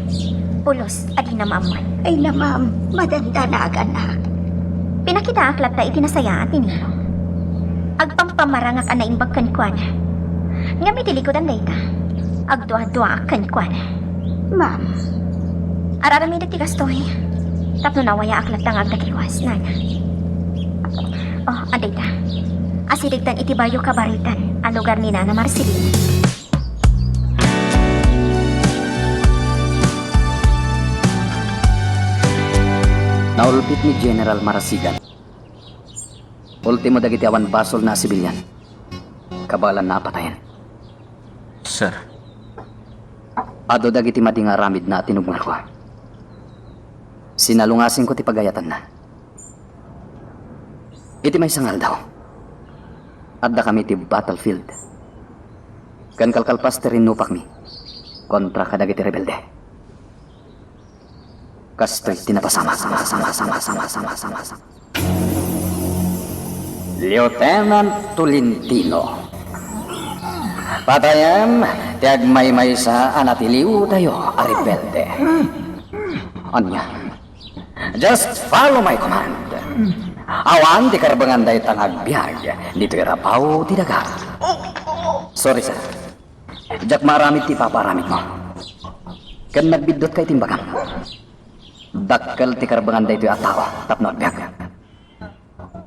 Pulos, adi na maamuan. Ay na ma'am, madanda na aganak. Pinakita aklat ta itinasaya at tinino. Agpampamarangak ang naimbag kan kwa na. Nga may tilikodan dayta. Agdua-dua kan kwa na. Ma'am, Araramid at tigastoy. Tapno nawaya aklat ang agdakiwas, Nana. Oh, aday ta. Asidigtan iti Bayo Kabaritan, ang lugar ni Nana Marcelina. Naulpit ni General Marasigan. Ultimo dagiti awan basol na sibilyan. Kabalan na patayan. Sir. Ado dagiti madinga ramid na tinugman ko. Sinalungasin ko ti pagayatan na. Iti may sangal daw. Adda kami ti battlefield. Kan kalkalpas ti rinupak mi. Kontra kadagiti rebelde. Kastoy tinapasama. Lieutenant Tolentino. Patayan, tiag may sa anatiliw tayo, a rebelde. Anya, just follow my command. Awan, di karbangan day tangagbiag. Dito irapaw, ti daga. Sorry, sir. Jak maramit ti paparamit mo. Kan nagbidot kay timbagam. Dakkel ti karbangan day ti atawa, tapno agbiag.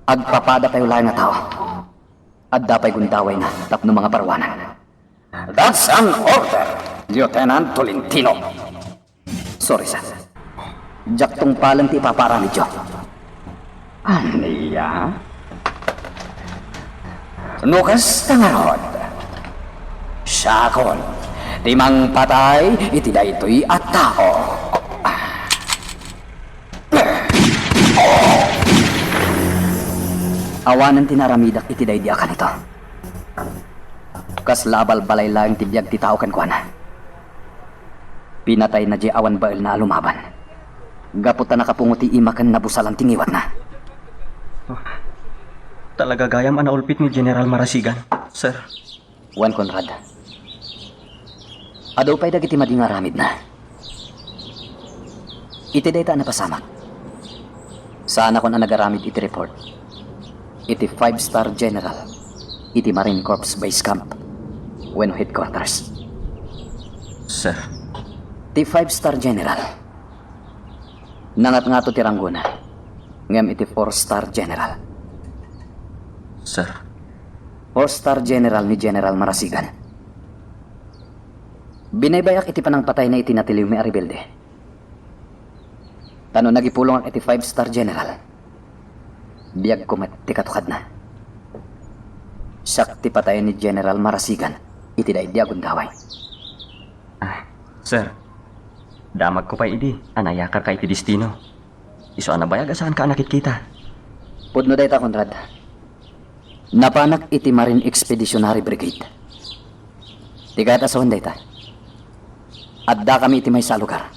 Agpapada kayo lang nga tao. Adda pa'y gundaway na tapno mga parwanan. That's an order, Lieutenant Tolentino. Sorry, sir. Jak tong palang ti paparami jo. Aniya? Nukas tangarod. Sakon, timang patay, iti daytoy at tao. Awanan tinaramidak iti daydi akan ito. Kas labal balay lang tibiyag ti tao kan kuana. Pinatay na di awan bael na alumaban. Gaputa nakapunguti imakan nabusalan tingiwat na. Talaga gayam anaulpit ni General Marasigan, sir. Juan Conrad. Adaw pa'y dagiti madingaramid na. Iti dayta na pasamak. Saan ako na nagaramid iti report? Iti 5-star general. Iti Marine Corps Base Camp. When headquarters. Sir. Ti 5-star general. Nangat nga to ti rangguna. Ngem iti 4-star general. Sir. 4-star general ni General Marasigan. Binaybayak iti panang patay na iti natiliw mi aribelde. Tano nagipulong ang iti 5-star general. Biyag kumat ti katukad na. Sakti patay ni General Marasigan iti dahi diagon daway. Sir. Damag ko pa idi. Anayakar ka iti destino. Iso anabayag asaan ka nakit kita. Pudno dayta, Conrad. Napanak iti Marine Expeditionary Brigade. Tigat asawan dayta. Adda kami iti may sa lugar.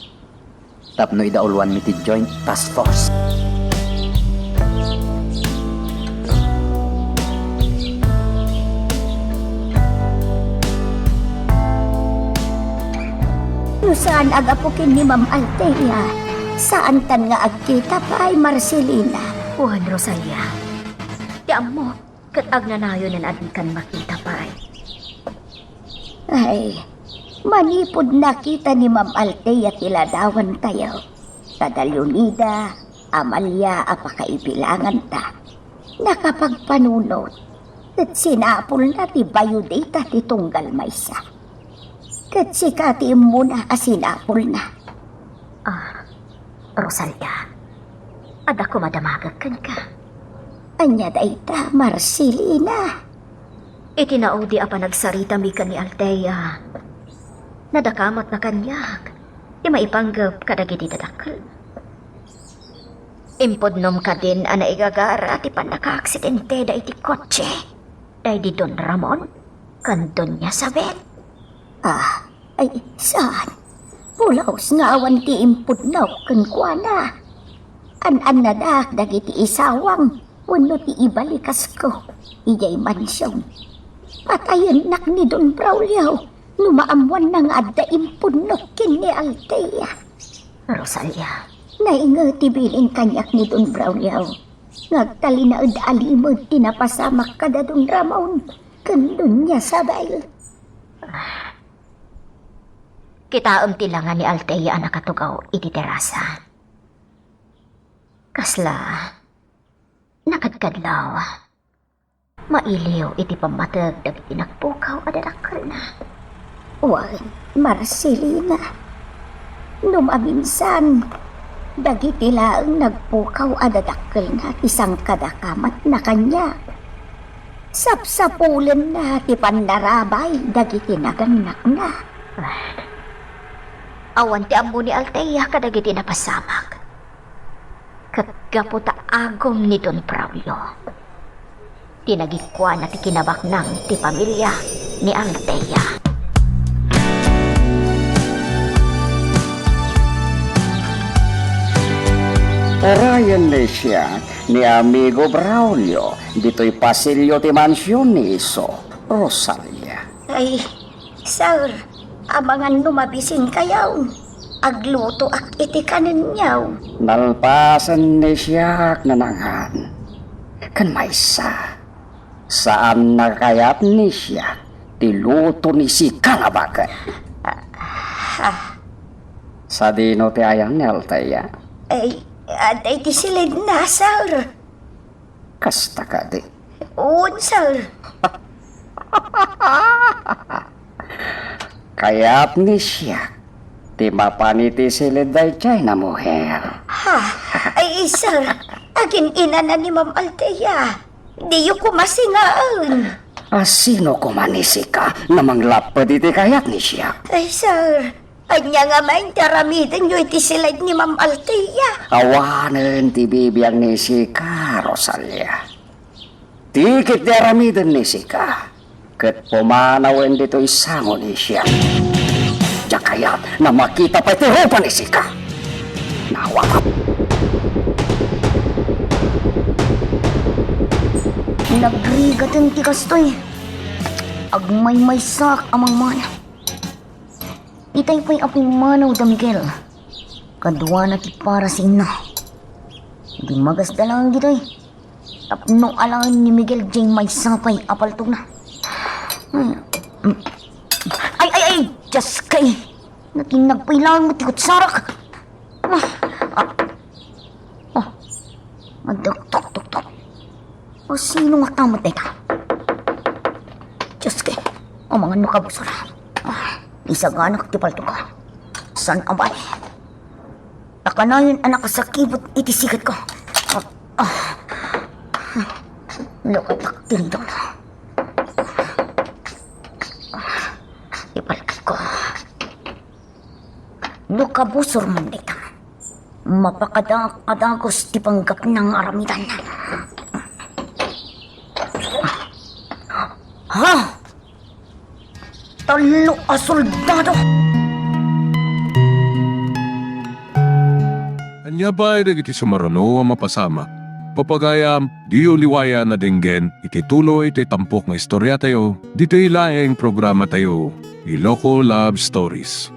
Tapno idauluan mi ti Joint Task Force. No saan agapukin ni Ma'am Althea? Saan tan nga agkita pa ay Marcelina? Juan Rosalia. Tiam mo, kat agnanayo na kan makita pa ay. Ay, manipod nakita ni Ma'am Althea tiladawan tayo. Tadalyonida, Amalia, apakaibilangan ta. Nakapagpanunot. Kat sinapol na ti bayudita ti tunggal maysa. Kat sikati mo na asinapol na. Rosalia, ada ko madamagag kan ka. Anya dayta, Marcelina. Itinaudi apa nagsarita mi ka ni Althea. Nadakamat na kanyag. Di maipanggap kadagiti dadakkel. Impodnom ka din ana igagara ti pan naka-aksidente da iti kotse. Day di Don Ramon, kan Doña Sabet. Ay, saan? Pulaos nga awan ti impudnaw kan kuana. An nadak dagiti isawang, wano ti ibalikas ko. Iyay mansyon. Patayin nak ni Don Braulio. Numaamuan na nga adda impudnok kin ni Althea. Rosalia, Nainga ti bilin kanyak ni Don Braulio. Nagtalinaad alimod tinapasamak kada Don Ramon. Kandun niya sabay. kita tilangan ni Althea na katugaw iti terasa. Kasla, nakadkadlaw. Mailiw iti pamatag dagiti nagpukaw adadakkel na. Wan, Marcelina. Numaminsan, dagiti laang nagpukaw adadakkel na isang kadakamat na kanya. Sapsapulen na ti pandarabay dagiti naganak na. Awan ti ammo ni Althea kadagiti napasamak. Kagaputa agom ni Don Braulio. Tinagikwa na ti kinabaknang ti pamilya ni Althea. Orayan na siya ni amigo Braulio. Dito'y pasilyo ti mansyon ni Iso, Rosalia. Ay, sir, amangan lumabisin kayaw. Agluto ak iti kanin niyaw. Nalpasan ni siya nanangan. Kan maysa, saan nakayat ni siya tiluto ni si Kalabagan. Sa dino ti ayang ni Althea. Ay, aday ti silid na, sir. Kasta ka di. Un, sir. Kayat ni siya ti mapaniti silid day chay na muher. Ay, sir, agin ina na ni Ma'am Althea. Di yu kumasingaan. Sino kumanisi ka namang lapad iti kayat ni siya? Ay, sir. Anya nga main taramitin nyo iti silid ni Ma'am Althea. Awanan ti bibiyang ni Sika, Rosalia. Tikit di aramidan ni Sika. Kat pumanawan dito isangon ni siya. Diya kayat na makita pa iti rupa ni Sika. Nawa. Nagrigatan ti kastoy. Agmay-may sak amang mana. Itay pa'y aping manaw da Miguel. Kadwa na ti para sa ina. Di magas dalang ditoy. Tapno alangan ni Miguel Jane may sapay apaltog na. Ay! Diyas kay! Natinagpay lang mo ti kutsarak. Madagtok-tok-tok. O sino nga tamot na ito? Diyos kay, o mga nukabusura. Isaganak ti palto ka. San abay? Takanayon anak sa kibot itisikat ko. Lukatak dito na. Ipalkat ko. Nukabusur man dito. Mapakadagos ti panggap ng aramitan. Ha? Talo a soldado! Anya ba ay iti sumarano ang mapasama? Papagayam, di uliwaya na dinggen, iti tuloy iti tampok nga istorya tayo, dito ilaing programa tayo, Iloko Love Stories.